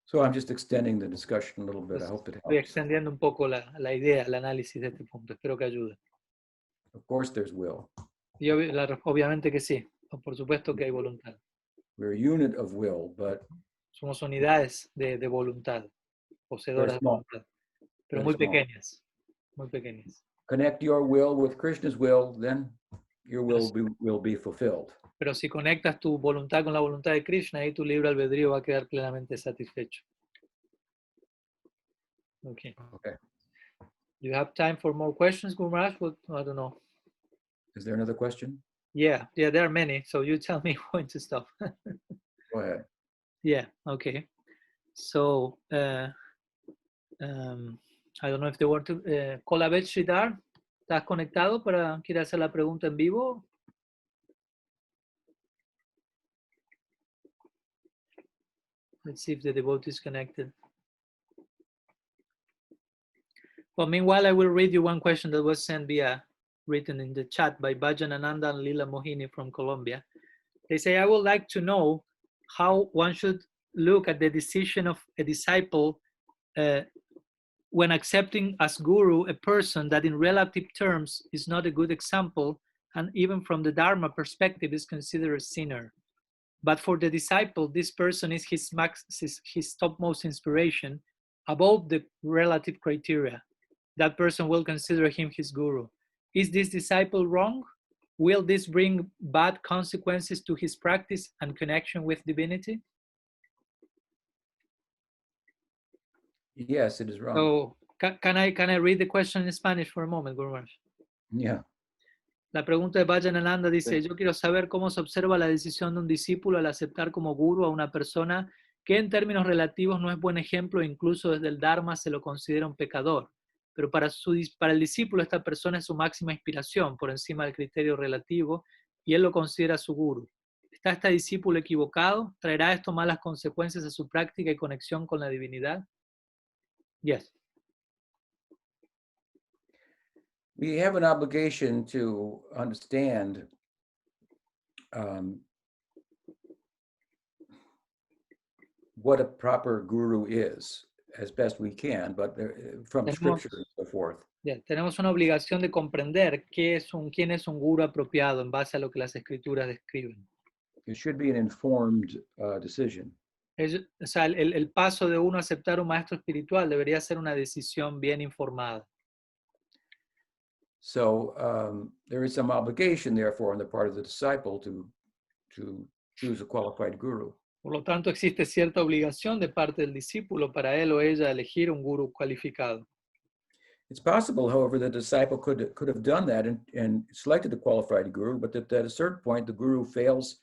So I'm just extending the discussion a little bit. I hope it Estoy helps. extendiendo un poco la idea, el análisis de este punto. Espero que ayude. Of course, there's will. Y obviamente que sí. Por supuesto que hay voluntad. We're a unit of will, but Somos unidades de voluntad, poseedoras de voluntad, pero muy pequeñas. Muy pequeñas. Connect your will with Krishna's will, then your will be fulfilled. Pero si conectas tu voluntad con la voluntad de Krishna, ahí tu libre albedrío va a quedar plenamente satisfecho. Okay. Okay. Do you have time for more questions, Gurmaraj? I don't know. Is there another question? Yeah, there are many. So you tell me when to stop. Go ahead. Yeah, okay. So, I don't know if they want to... Kolabet Sridhar, ¿estás conectado para quieres hacer la pregunta en vivo? Let's see if the devotee is connected. Well, meanwhile, I will read you one question that was sent via written in the chat by Bhajan Ananda and Lila Mohini from Colombia. They say, I would like to know how one should look at the decision of a disciple when accepting as guru a person that in relative terms is not a good example, and even from the Dharma perspective is considered a sinner. But for the disciple, this person is his topmost inspiration above the relative criteria. That person will consider him his guru. Is this disciple wrong? Will this bring bad consequences to his practice and connection with divinity? Yes, it is wrong. So, can I read the question in Spanish for a moment, Guru Maharaj? Yeah. La pregunta de Bhajan Ananda dice, yo quiero saber cómo se observa la decisión de un discípulo al aceptar como guru a una persona que en términos relativos no es buen ejemplo e incluso desde el Dharma se lo considera un pecador. Pero para el discípulo esta persona es su máxima inspiración por encima del criterio relativo y él lo considera su guru. ¿Está este discípulo equivocado? ¿Traerá esto malas consecuencias a su práctica y conexión con la divinidad? Yes. We have an obligation to understand what a proper guru is as best we can, but from scripture and so forth. Tenemos una obligación de comprender quién es un guru apropiado en base a lo que las escrituras describen. It should be an informed decision. O sea, el paso de uno a aceptar un maestro espiritual debería ser una decisión bien informada. So there is some obligation, therefore, on the part of the disciple to choose a qualified guru. Por lo tanto, existe cierta obligación de parte del discípulo para él o ella elegir un guru cualificado. It's possible, however, that the disciple could have done that and selected a qualified guru, but that at a certain point the guru fails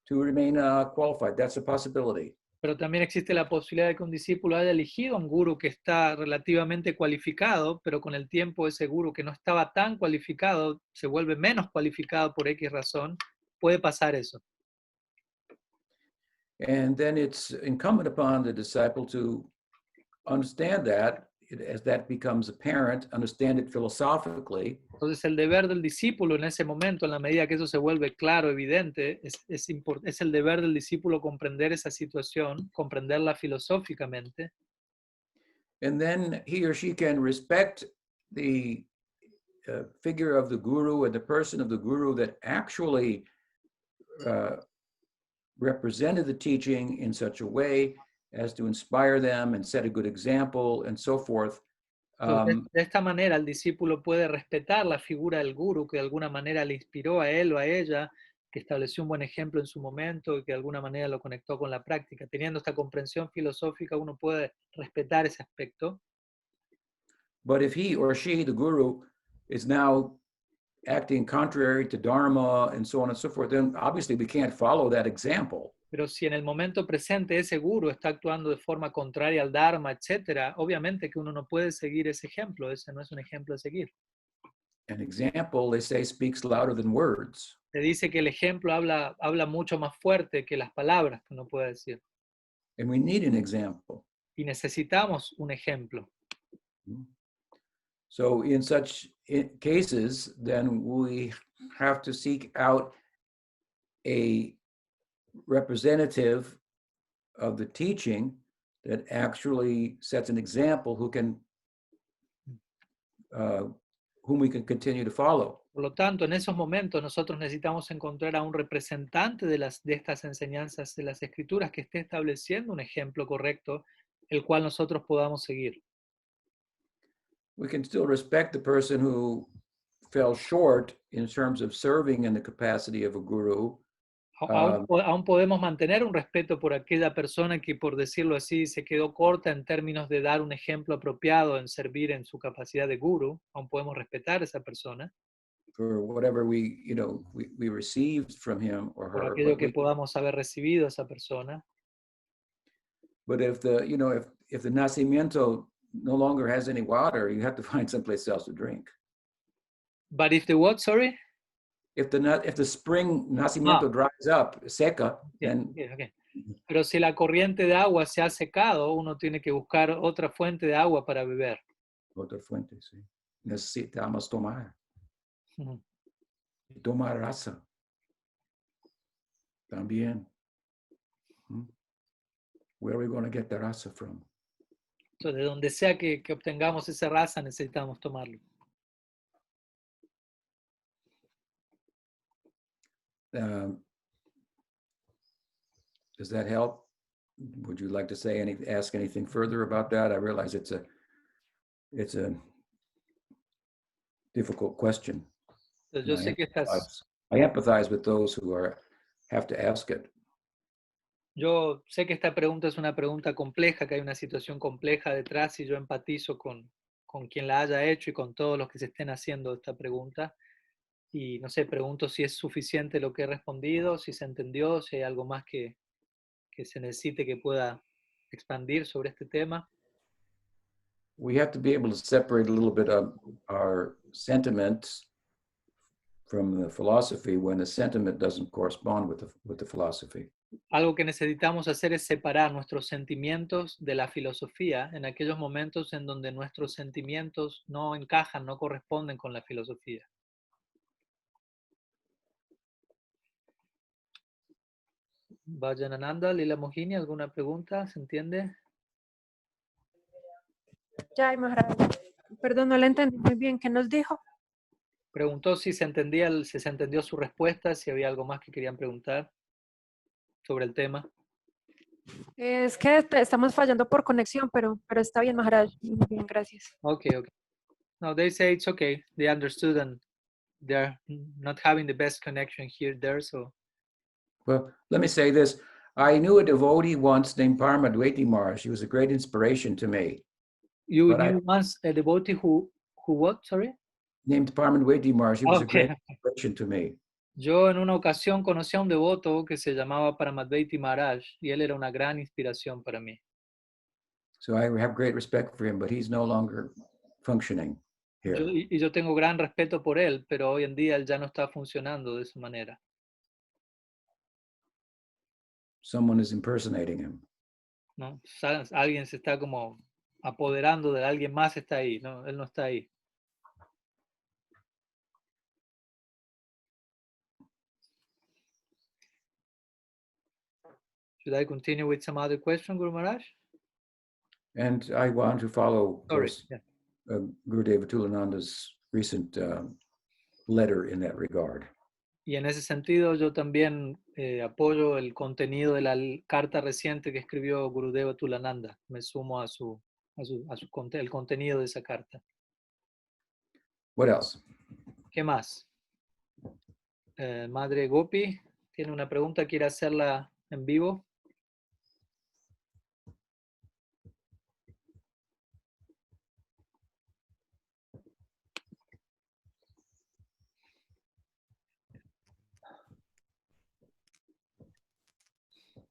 to remain qualified. That's a possibility. Pero también existe la posibilidad de que un discípulo haya elegido un guru que está relativamente cualificado, pero con el tiempo ese guru que no estaba tan cualificado se vuelve menos cualificado por X razón. Puede pasar eso. And then it's incumbent upon the disciple to understand that as that becomes apparent, understand it philosophically. Entonces el deber del discípulo en ese momento, en la medida que eso se vuelve claro, evidente, es el deber del discípulo comprender esa situación, comprenderla filosóficamente. And then he or she can respect the figure of the guru and the person of the guru that actually represented the teaching in such a way as to inspire them and set a good example and so forth. De esta manera el discípulo puede respetar la figura del guru que de alguna manera le inspiró a él o a ella, que estableció un buen ejemplo en su momento y que de alguna manera lo conectó con la práctica. Teniendo esta comprensión filosófica uno puede respetar ese aspecto. But if he or she, the guru, is now acting contrary to Dharma and so on and so forth, then obviously we can't follow that example. Pero si en el momento presente ese guru está actuando de forma contraria al Dharma, etcétera, obviamente que uno no puede seguir ese ejemplo. Ese no es un ejemplo a seguir. An example, they say, speaks louder than words. Se dice que el ejemplo habla mucho más fuerte que las palabras que uno puede decir. And we need an example. Y necesitamos un ejemplo. So in such cases, then we have to seek out a representative of the teaching that actually sets an example whom we can continue to follow. Por lo tanto, en esos momentos nosotros necesitamos encontrar a un representante de estas enseñanzas de las Escrituras que esté estableciendo un ejemplo correcto, el cual nosotros podamos seguir. We can still respect the person who fell short in terms of serving in the capacity of a guru. Aún podemos mantener un respeto por aquella persona que, por decirlo así, se quedó corta en términos de dar un ejemplo apropiado en servir en su capacidad de guru. Aún podemos respetar a esa persona. For whatever we received from him or her. Por aquello que podamos haber recibido a esa persona. But if the nacimiento no longer has any water, you have to find someplace else to drink. But if the what? Sorry. If the spring nacimiento dries up, seca, then Pero si la corriente de agua se ha secado, uno tiene que buscar otra fuente de agua para beber. Otra fuente, sí. Necesitamos tomar. Ujú. Y tomar raza. También. Where are we going to get the raza from? Entonces, de donde sea que obtengamos esa raza, necesitamos tomarlo. Does that help? Would you like to say ask anything further about that? I realize it's a difficult question. Entonces, yo sé que I empathize with those who have to ask it. Yo sé que esta pregunta es una pregunta compleja, que hay una situación compleja detrás y yo empatizo con quien la haya hecho y con todos los que se estén haciendo esta pregunta. Y no sé, pregunto si es suficiente lo que he respondido, si se entendió, si hay algo más que se necesite que pueda expandir sobre este tema. We have to be able to separate a little bit of our sentiments from the philosophy when the sentiment doesn't correspond with the philosophy. Algo que necesitamos hacer es separar nuestros sentimientos de la filosofía en aquellos momentos en donde nuestros sentimientos no encajan, no corresponden con la filosofía. Vayanananda, Lila Mohini, ¿alguna pregunta? ¿Se entiende? Jai Maharaj. Perdón, no le entendí muy bien. ¿Qué nos dijo? Preguntó si se entendió su respuesta, si había algo más que querían preguntar sobre el tema. Es que estamos fallando por conexión, pero está bien, Maharaj. Muy bien, gracias. Okay. No, they say it's okay. They understood and they're not having the best connection there, so. Well, let me say this. I knew a devotee once named Paramadwaiti Maharaj. She was a great inspiration to me. You knew once a devotee who what, sorry? Named Paramadwaiti Maharaj. She was a great inspiration to me. Yo en una ocasión conocí a un devoto que se llamaba Paramadwaiti Maharaj y él era una gran inspiración para mí. So I have great respect for him, but he's no longer functioning here. Yo tengo gran respeto por él, pero hoy en día él ya no está funcionando de esa manera. Someone is impersonating him. ¿No? Alguien se está como apoderando de alguien más, está ahí, ¿no? Él no está ahí. Should I continue with some other question, Guru Maharaj? And I want to follow Yeah. Gurudev Tulananda's recent letter in that regard. Y en ese sentido yo también apoyo el contenido de la carta reciente que escribió Gurudeva Tulananda. Me sumo a el contenido de esa carta. What else? ¿Qué más? Madre Gopi tiene una pregunta, ¿quiere hacerla en vivo?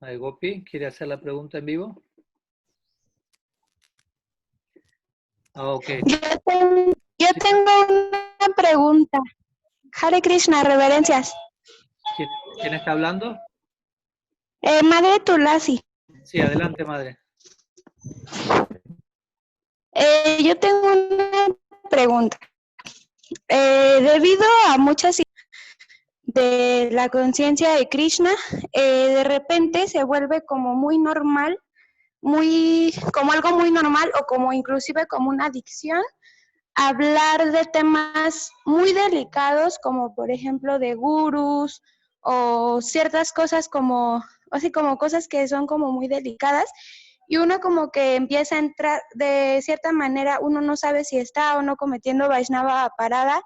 Madre Gopi, ¿quiere hacer la pregunta en vivo? Okay. Yo tengo una pregunta. Hare Krishna, reverencias. ¿Quién está hablando? Madre Tulasi. Sí, adelante, madre. Yo tengo una pregunta. Debido a muchas de la conciencia de Krishna, de repente se vuelve como muy normal, como algo muy normal o como inclusive como una adicción, hablar de temas muy delicados como por ejemplo de gurús o ciertas cosas como, así como cosas que son como muy delicadas y uno como que empieza a entrar, de cierta manera uno no sabe si está o no cometiendo Vaishnava parada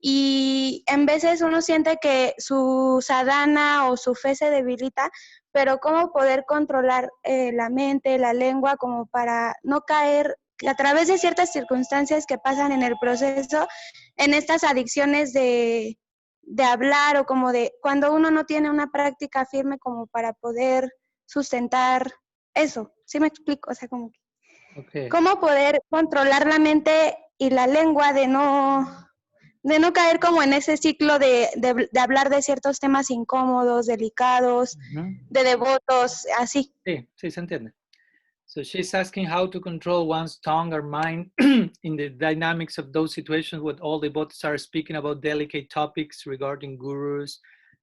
y en veces uno siente que su sadhana o su fe se debilita, pero cómo poder controlar la mente, la lengua, como para no caer a través de ciertas circunstancias que pasan en el proceso, en estas adicciones de hablar o como de cuando uno no tiene una práctica firme como para poder sustentar eso. ¿Sí me explico? O sea, como Okay. cómo poder controlar la mente y la lengua de no de no caer como en ese ciclo de hablar de ciertos temas incómodos, delicados, de devotos, así. Sí, sí, se entiende. So she's asking how to control one's tongue or mind in the dynamics of those situations where all the devotees are speaking about delicate topics regarding gurus,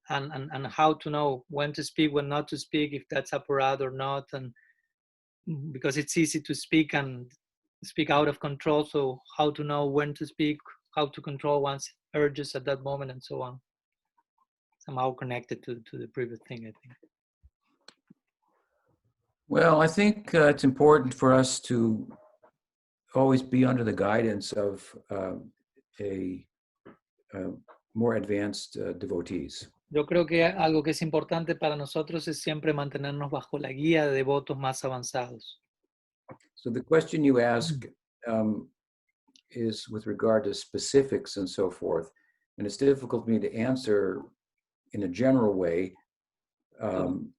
and how to know when to speak, when not to speak, if that's apparat or not, and because it's easy to speak and speak out of control, so how to know when to speak, how to control one's urges at that moment, and so on. Somehow connected to the previous thing, I think. Well, I think it's important for us to always be under the guidance of a more advanced devotees. Yo creo que algo que es importante para nosotros es siempre mantenernos bajo la guía de devotos más avanzados. So the question you ask is with regard to specifics and so forth, and it's difficult for me to answer in a general way.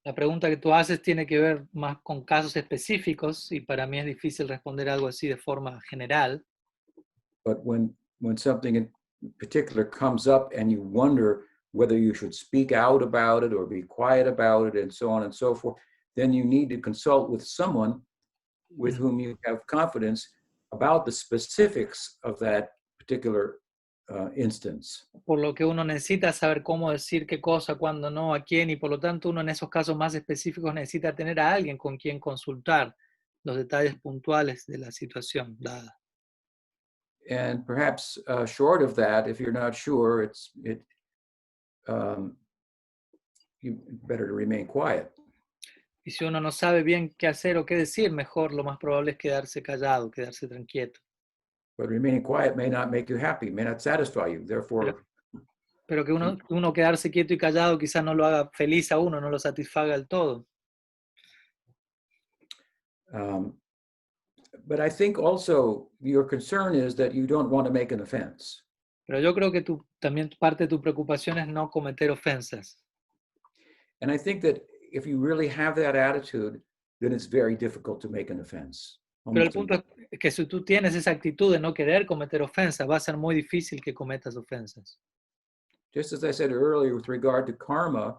La pregunta que tú haces tiene que ver más con casos específicos y para mí es difícil responder algo así de forma general. But when something in particular comes up and you wonder whether you should speak out about it or be quiet about it and so on and so forth, then you need to consult with someone with whom you have confidence about the specifics of that particular instance. Por lo que uno necesita saber cómo decir qué cosa, cuándo no, a quién, y por lo tanto uno en esos casos más específicos necesita tener a alguien con quien consultar los detalles puntuales de la situación dada. And perhaps short of that, if you're not sure, you better to remain quiet. Y si uno no sabe bien qué hacer o qué decir, mejor lo más probable es quedarse callado, quedarse tranquilo. But remaining quiet may not make you happy, may not satisfy you. Therefore, pero que uno quedarse quieto y callado quizás no lo haga feliz a uno, no lo satisfaga del todo. But I think also your concern is that you don't want to make an offense. Pero yo creo que también parte de tu preocupación es no cometer ofensas. And I think that if you really have that attitude, then it's very difficult to make an offense. Pero el punto es que si tú tienes esa actitud de no querer cometer ofensas, va a ser muy difícil que cometas ofensas. Just as I said earlier with regard to karma,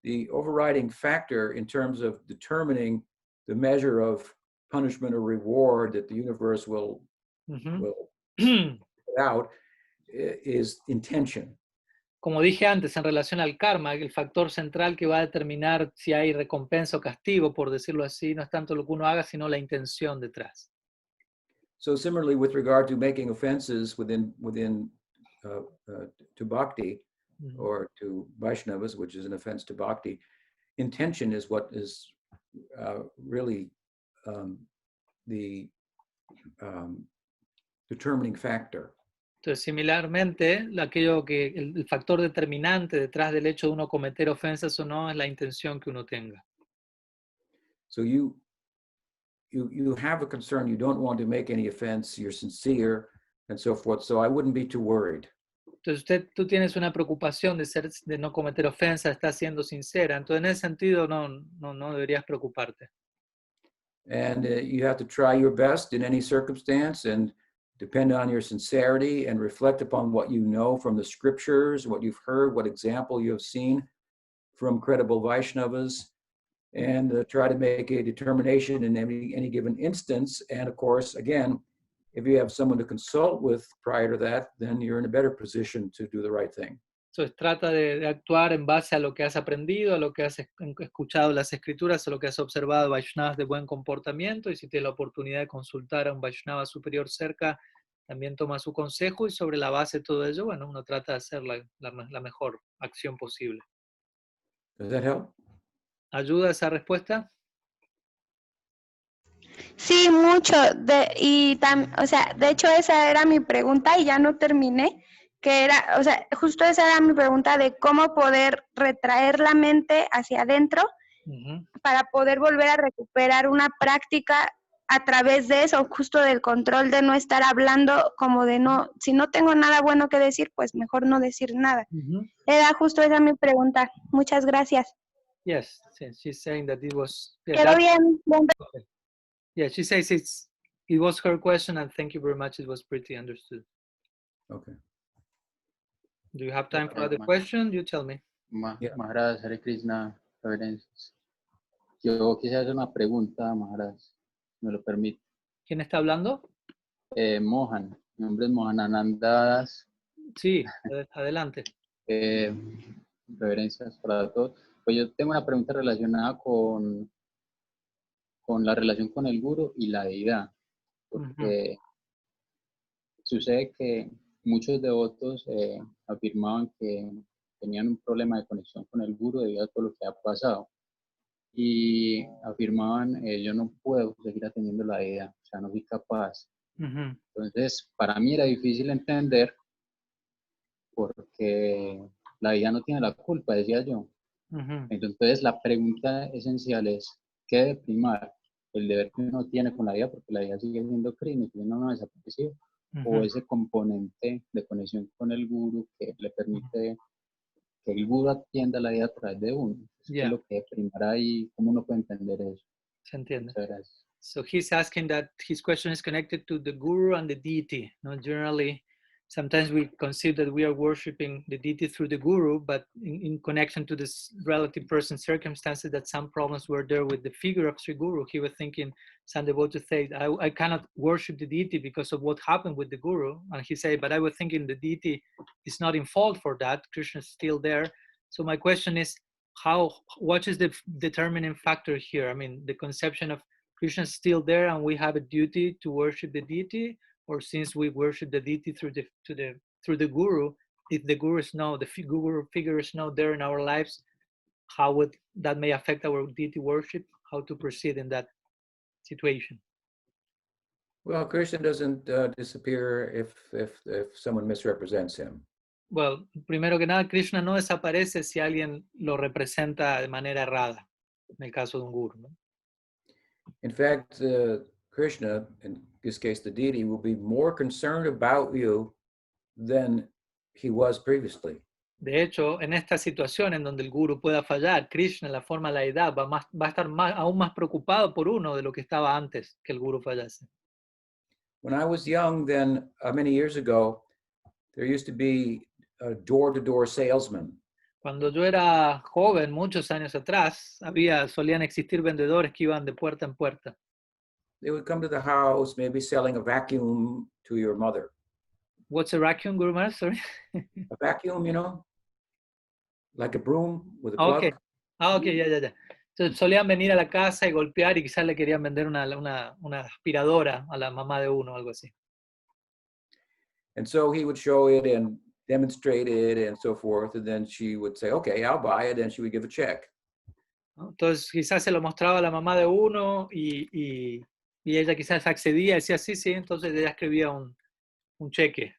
the overriding factor in terms of determining the measure of punishment or reward that the universe will put out is intention. Como dije antes, en relación al karma, el factor central que va a determinar si hay recompensa o castigo, por decirlo así, no es tanto lo que uno haga, sino la intención detrás. So similarly, with regard to making offenses within to bhakti or to Vaishnavas, which is an offense to bhakti, intention is what is really the determining factor. Entonces, similarmente, el factor determinante detrás del hecho de uno cometer ofensas o no es la intención que uno tenga. So you have a concern, you don't want to make any offense, you're sincere, and so forth. So I wouldn't be too worried. Entonces, tú tienes una preocupación de no cometer ofensas, estás siendo sincera. Entonces, en ese sentido, no deberías preocuparte. And you have to try your best in any circumstance and depend on your sincerity and reflect upon what you know from the scriptures, what you've heard, what example you have seen from credible Vaishnavas, and try to make a determination in any given instance. And of course, again, if you have someone to consult with prior to that, then you're in a better position to do the right thing. Entonces trata de actuar en base a lo que has aprendido, a lo que has escuchado en las escrituras, a lo que has observado Vaishnavas de buen comportamiento, y si tienes la oportunidad de consultar a un Vaishnava superior cerca, también toma su consejo, y sobre la base de todo ello, bueno, uno trata de hacer la mejor acción posible. Does that help? ¿Ayuda esa respuesta? Sí, mucho. De hecho esa era mi pregunta y ya no terminé. Justo esa era mi pregunta de cómo poder retraer la mente hacia adentro para poder volver a recuperar una práctica a través de eso, justo del control de no estar hablando como de si no tengo nada bueno que decir, pues mejor no decir nada. Era justo esa mi pregunta. Muchas gracias. Yes, she's saying that it was... Quedó bien. Okay. Yeah, she says it was her question, and thank you very much. It was pretty understood. Okay. Do you have time for other Ma- questions? You tell me. Yeah. Maharaj, Hare Krishna, reverencias. Yo quisiera hacer una pregunta, Maharaj, si me lo permite. ¿Quién está hablando? Mohan, mi nombre es Mohan Anandas. Sí, adelante. Reverencias para todos. Pues yo tengo una pregunta relacionada con la relación con el guru y la deidad, porque sucede que muchos devotos afirmaban que tenían un problema de conexión con el guru debido a todo lo que ha pasado, y afirmaban, yo no puedo seguir atendiendo la deidad, o sea, no soy capaz. Entonces, para mí era difícil entender porque la deidad no tiene la culpa, decía yo. Entonces, la pregunta esencial es, ¿qué debe primar? ¿El deber que uno tiene con la vida, porque la vida sigue siendo Krishna y Krishna no ha desaparecido? ¿O ese componente de conexión con el guru que le permite que el guru atienda la vida a través de uno? ¿Qué es lo que debe primar ahí? ¿Cómo uno puede entender eso? Se entiende. Muchas gracias. So he's asking that his question is connected to the guru and the deity. No, generally, sometimes we consider that we are worshiping the deity through the guru, but in connection to this relative person circumstances, that some problems were there with the figure of Sri Guru. He was thinking, some devotees say, I cannot worship the deity because of what happened with the guru. And he said, but I was thinking the deity is not in fault for that. Krishna is still there. So my question is, what is the determining factor here? I mean, the conception of Krishna is still there and we have a duty to worship the deity, or since we worship the deity through the guru, if the guru is no, the guru figure is not there in our lives, how would that may affect our deity worship? How to proceed in that situation? Well, Krishna doesn't disappear if someone misrepresents him. Well, primero que nada, Krishna no desaparece si alguien lo representa de manera errada, en el caso de un guru, ¿no? In fact, Krishna, in this case the deity, will be more concerned about you than he was previously. De hecho, en esta situación en donde el guru pueda fallar, Krishna, en la forma de la edad, va a estar aún más preocupado por uno de lo que estaba antes que el guru fallase. When I was young, then many years ago, there used to be a door-to-door salesman. Cuando yo era joven, muchos años atrás, solían existir vendedores que iban de puerta en puerta. They would come to the house, maybe selling a vacuum to your mother. What's a vacuum, Guru Maharaj? Sorry. A vacuum, you know, like a broom with a plug. Okay. Okay, ya. Entonces, solían venir a la casa y golpear y quizás le querían vender una aspiradora a la mamá de uno, algo así. And so he would show it and demonstrate it and so forth, and then she would say, okay, I'll buy it, and she would give a check. Entonces quizás se lo mostraba a la mamá de uno y ella quizás accedía, decía sí, entonces ella escribía un cheque.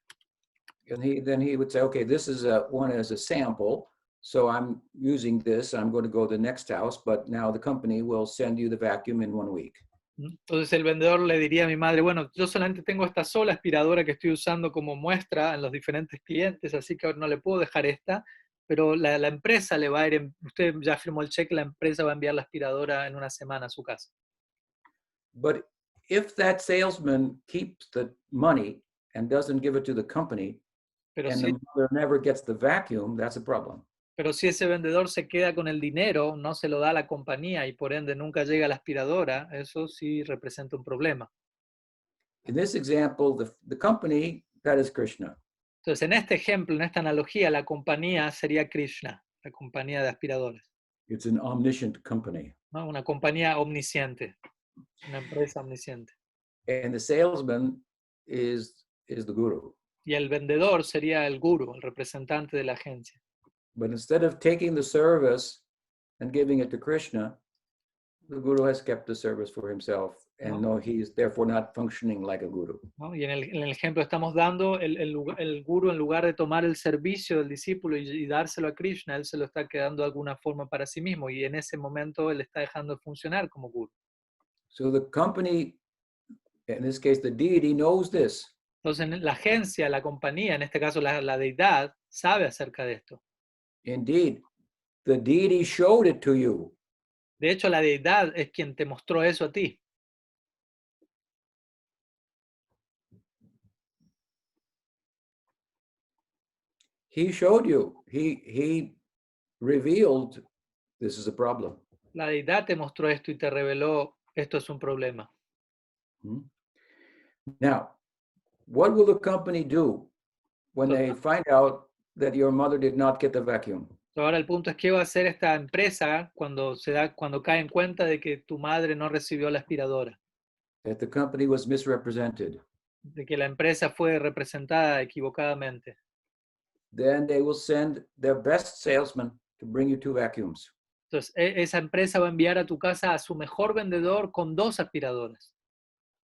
And then he would say, okay, this is one as a sample, so I'm using this, I'm going to go to the next house, but now the company will send you the vacuum in 1 week. Entonces el vendedor le diría a mi madre, bueno, yo solamente tengo esta sola aspiradora que estoy usando como muestra en los diferentes clientes, así que no le puedo dejar esta, pero la empresa le va a ir, usted ya firmó el cheque, la empresa va a enviar la aspiradora en 1 semana a su casa. But if that salesman keeps the money and doesn't give it to the company, pero and si, the mother never gets the vacuum, that's a problem. Pero si ese vendedor se queda con el dinero, no se lo da a la compañía y por ende nunca llega la aspiradora, eso sí representa un problema. In this example, the company, that is Krishna. Entonces, en este ejemplo, en esta analogía, la compañía sería Krishna, la compañía de aspiradores. It's an omniscient company. ¿No? Una compañía omnisciente, una empresa omnisciente. And the salesman is the guru. Y el vendedor sería el guru, el representante de la agencia. But instead of taking the service and giving it to Krishna, the guru has kept the service for himself, and no, he is therefore not functioning like a guru. ¿No? Y en el ejemplo estamos dando, el guru, en lugar de tomar el servicio del discípulo y dárselo a Krishna, él se lo está quedando de alguna forma para sí mismo, y en ese momento él está dejando de funcionar como guru. So the company, in this case the deity, knows this. Entonces la agencia, la compañía, en este caso la deidad, sabe acerca de esto. Indeed, the deity showed it to you. De hecho, la deidad es quien te mostró eso a ti. He showed you. He revealed this is a problem. La deidad te mostró esto y te reveló esto es un problema. Now, what will the company do when they find out that your mother did not get the vacuum? Ahora el punto es qué va a hacer esta empresa cuando cae en cuenta de que tu madre no recibió la aspiradora, That the company was misrepresented. de que la empresa fue representada equivocadamente. Then they will send their best salesman to bring you 2 vacuums. Entonces esa empresa va a enviar a tu casa a su mejor vendedor con 2 aspiradoras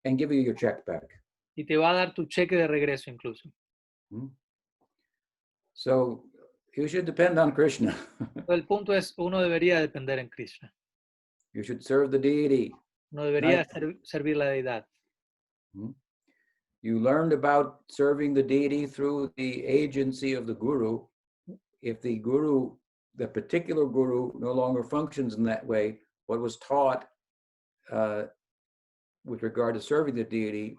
And give you your check back. y te va a dar tu cheque de regreso incluso. So you should depend on Krishna. El punto es, uno debería depender en Krishna. You should serve the deity. Uno debería servir la deidad. You learned about serving the deity through the agency of the guru. If the guru, the particular guru, no longer functions in that way, what was taught with regard to serving the deity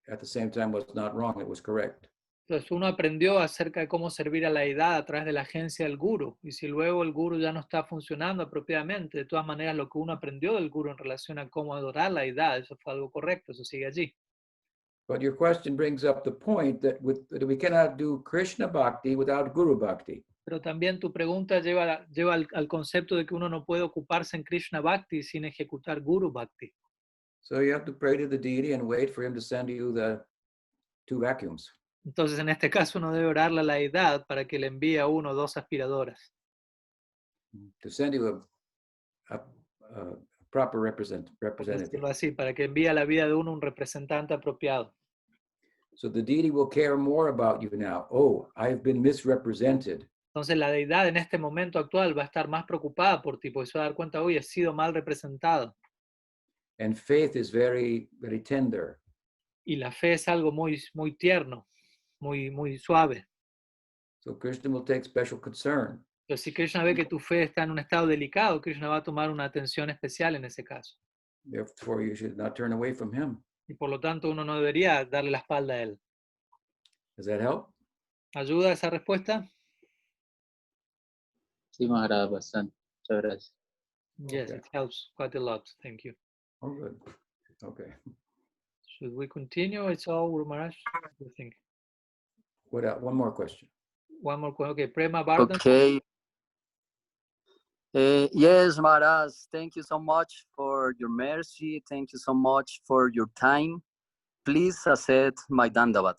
at the same time was not wrong, it was correct. Entonces uno aprendió acerca de cómo servir a la deidad a través de la agencia del guru. Y si luego el guru ya no está funcionando apropiadamente, de todas maneras lo que uno aprendió del guru en relación a cómo adorar la deidad, eso fue algo correcto, eso sigue allí. But your question brings up the point that we cannot do Krishna Bhakti without Guru Bhakti. Pero también tu pregunta lleva al concepto de que uno no puede ocuparse en Krishna Bhakti sin ejecutar Guru Bhakti. So you have to pray to the deity and wait for him to send you the 2 vacuums. Entonces, en este caso, uno debe orarle a la deidad para que le envíe a 1 o 2 aspiradoras. To send you a proper representative. Decirlo así, para que envíe a la vida de uno un representante apropiado. So the deity will care more about you now. Oh, I have been misrepresented. Entonces, la deidad en este momento actual va a estar más preocupada por ti, porque se va a dar cuenta, hoy he sido mal representado. And faith is very, very tender. Y la fe es algo muy, muy tierno, muy suave. So Krishna will take special concern. Pero si Krishna ve que tu fe está en un estado delicado, Krishna va a tomar una atención especial en ese caso. Therefore, you should not turn away from him. Y por lo tanto, uno no debería darle la espalda a él. Does that help? ¿Ayuda esa respuesta? Sí, Maharaj, bastante. Muchas gracias. Yes, Okay. it helps quite a lot. Thank you. Oh, good. Okay. Should we continue? It's all, Guru Maharaj. What do you think? What else? One more question. One more question. Okay, Prema Bardhan. Okay. Yes, Maharaj, thank you so much for your mercy. Thank you so much for your time. Please accept my dandavat.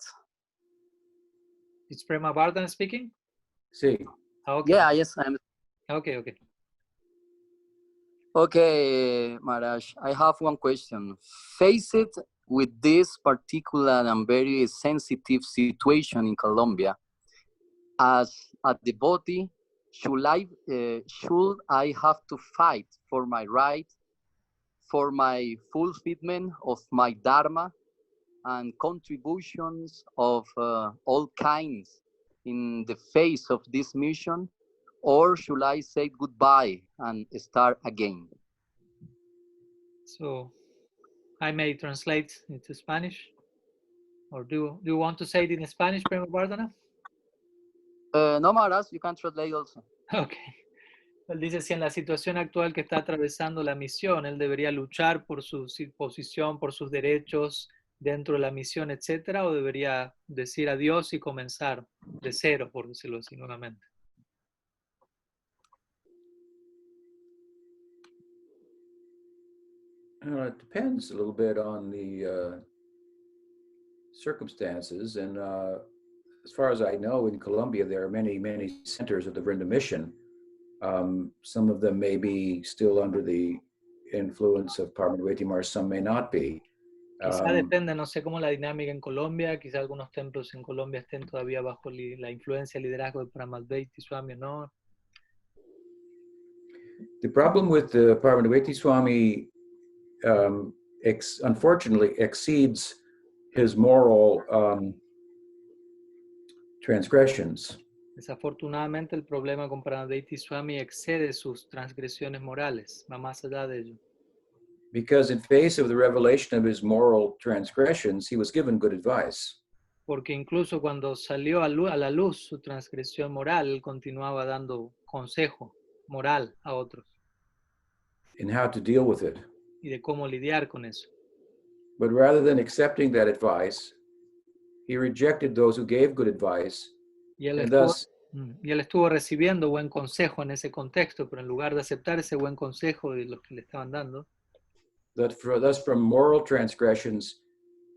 It's Prema Bardhan speaking? See. Okay. Yeah, yes, I'm. Okay. Okay, Maharaj, I have one question. Faced with this particular and very sensitive situation in Colombia, as a devotee, should I have to fight for my right, for my fulfillment of my dharma and contributions of all kinds in the face of this mission, or should I say goodbye and start again? So I may translate into Spanish. Or do you want to say it in Spanish, Prema Bardhana? No, Maharaj, you can translate also. Ok. Él dice si en la situación actual que está atravesando la misión, él debería luchar por su posición, por sus derechos dentro de la misión, etcétera, o debería decir adiós y comenzar de cero, por decirlo así nuevamente. It depends a little bit on the circumstances. And as far as I know, in Colombia, there are many, many centers of the Vrinda Mission. Some of them may be still under the influence of Paramahansa Mars, some may not be. Quizá depende, no sé cómo la dinámica en Colombia, quizá algunos templos en Colombia estén todavía bajo la influencia y liderazgo de Paramahansa Swami, ¿no? The problem with the Paramahansa Swami unfortunately exceeds his moral transgressions. Desafortunadamente el problema con Paramahansa Swami excede sus transgresiones morales, va más allá de ello. Because in face of the revelation of his moral transgressions, he was given good advice. Porque incluso cuando salió a la luz su transgresión moral, él continuaba dando consejo moral a otros in how to deal with it. y de cómo lidiar con eso. But rather than accepting that advice, he rejected those who gave good advice, Y él and estuvo, thus y él estuvo recibiendo buen consejo en ese contexto, pero en lugar de aceptar ese buen consejo de los que le estaban dando, thus from moral transgressions,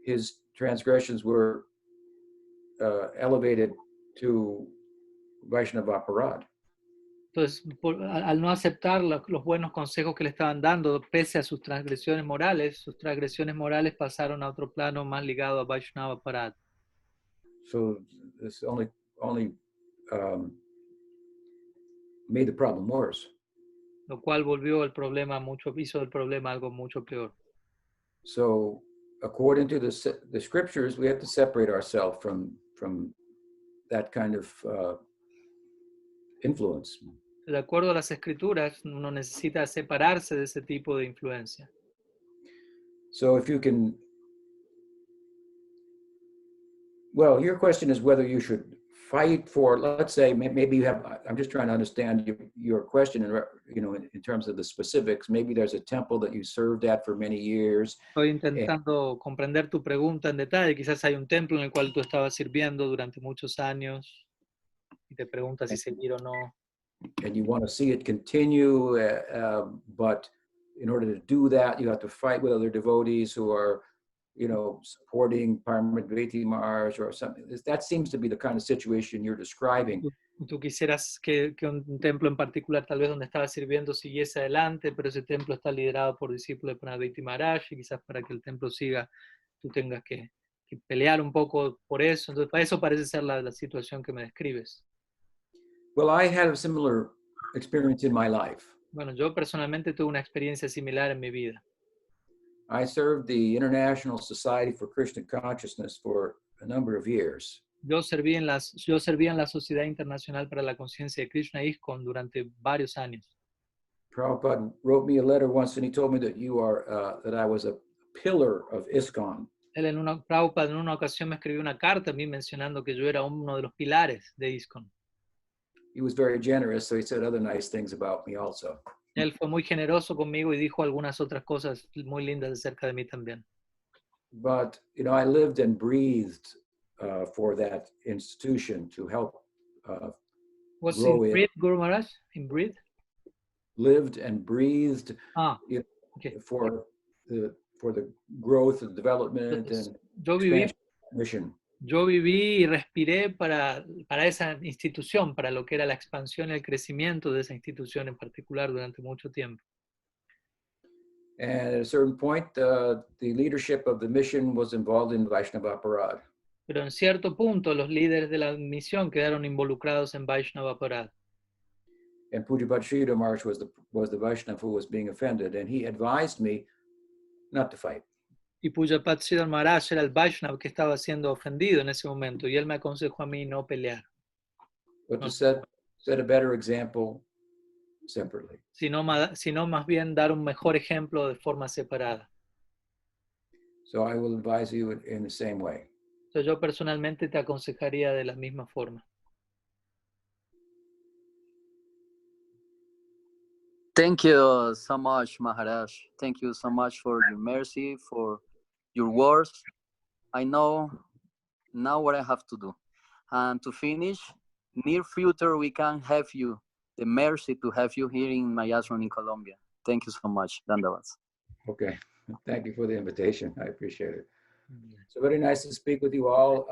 his transgressions were elevated to Vaishnava aparad. entonces al no aceptar los buenos consejos que le estaban dando, pese a sus transgresiones morales pasaron a otro plano más ligado a Vaishnava Aparad. So this only made the problem worse. Lo cual volvió el problema hizo del problema algo mucho peor. So according to the scriptures, we have to separate ourselves from that kind of influence. De acuerdo a las escrituras, uno necesita separarse de ese tipo de influencia. So if you can, well, your question is whether you should fight for, let's say, maybe you have, I'm just trying to understand your question, in terms of the specifics. Maybe there's a temple that you served at for many years. Estoy intentando comprender tu pregunta en detalle. Quizás hay un templo en el cual tú estabas sirviendo durante muchos años y te preguntas si seguir o no. And you want to see it continue, but in order to do that, you have to fight with other devotees who are, supporting Paramahansa Maharaj or something. That seems to be the kind of situation you're describing. Tú quisieras que un templo en particular, tal vez donde estabas sirviendo, siguiese adelante, pero ese templo está liderado por discípulos de Paramahansa Maharaj y quizás para que el templo siga, tú tengas que pelear un poco por eso. Entonces, para eso parece ser la situación que me describes. Well, I had a similar experience in my life. Bueno, yo personalmente tuve una experiencia similar en mi vida. I served the International Society for Krishna Consciousness for a number of years. Yo servía en la Sociedad Internacional para la Conciencia de Krishna ISKCON durante varios años. Prabhupada wrote me a letter once and he told me that that I was a pillar of ISKCON. Prabhupada en una ocasión me escribió una carta a mí mencionando que yo era uno de los pilares de ISKCON. He was very generous, so he said other nice things about me also. Él fue muy generoso conmigo y dijo algunas otras cosas muy lindas acerca de mí también. But, I lived and breathed for that institution to help Was grow in it. breathe, Guru Maharaj? In breathe? Lived and breathed Okay. for the growth and development Entonces, and expansion mission. Yo viví y respiré para esa institución, para lo que era la expansión y el crecimiento de esa institución en particular durante mucho tiempo. And at a certain point, the leadership of the mission was involved in Vaishnava Aparad. Pero en cierto punto, los líderes de la misión quedaron involucrados en Vaishnava Aparad. And Pujapad Sridhar Maharaj was the Vaishnava who was being offended, and he advised me not to fight. Y Pujapad Sridhar Maharaj era el Vaishnava que estaba siendo ofendido en ese momento, y él me aconsejó a mí no pelear. But to set a better example separately. Sino más bien dar un mejor ejemplo de forma separada. So I will advise you in the same way. Entonces yo personalmente te aconsejaría de la misma forma. Thank you so much, Maharaj. Thank you so much for your mercy, for your words. I know now what I have to do. And to finish, near future, we can have you, the mercy to have you here in my ashram in Colombia. Thank you so much. Dandavats. Okay. Thank you for the invitation. I appreciate it. So very nice to speak with you all.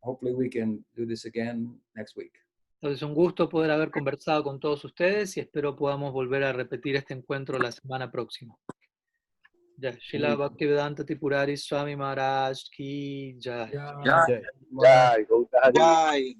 Hopefully we can do this again next week. Entonces, un gusto poder haber conversado con todos ustedes y espero podamos volver a repetir este encuentro la semana próxima. Ya, Srila Bhaktivedanta Tripurari Swami Maharaj ki jai. Jai.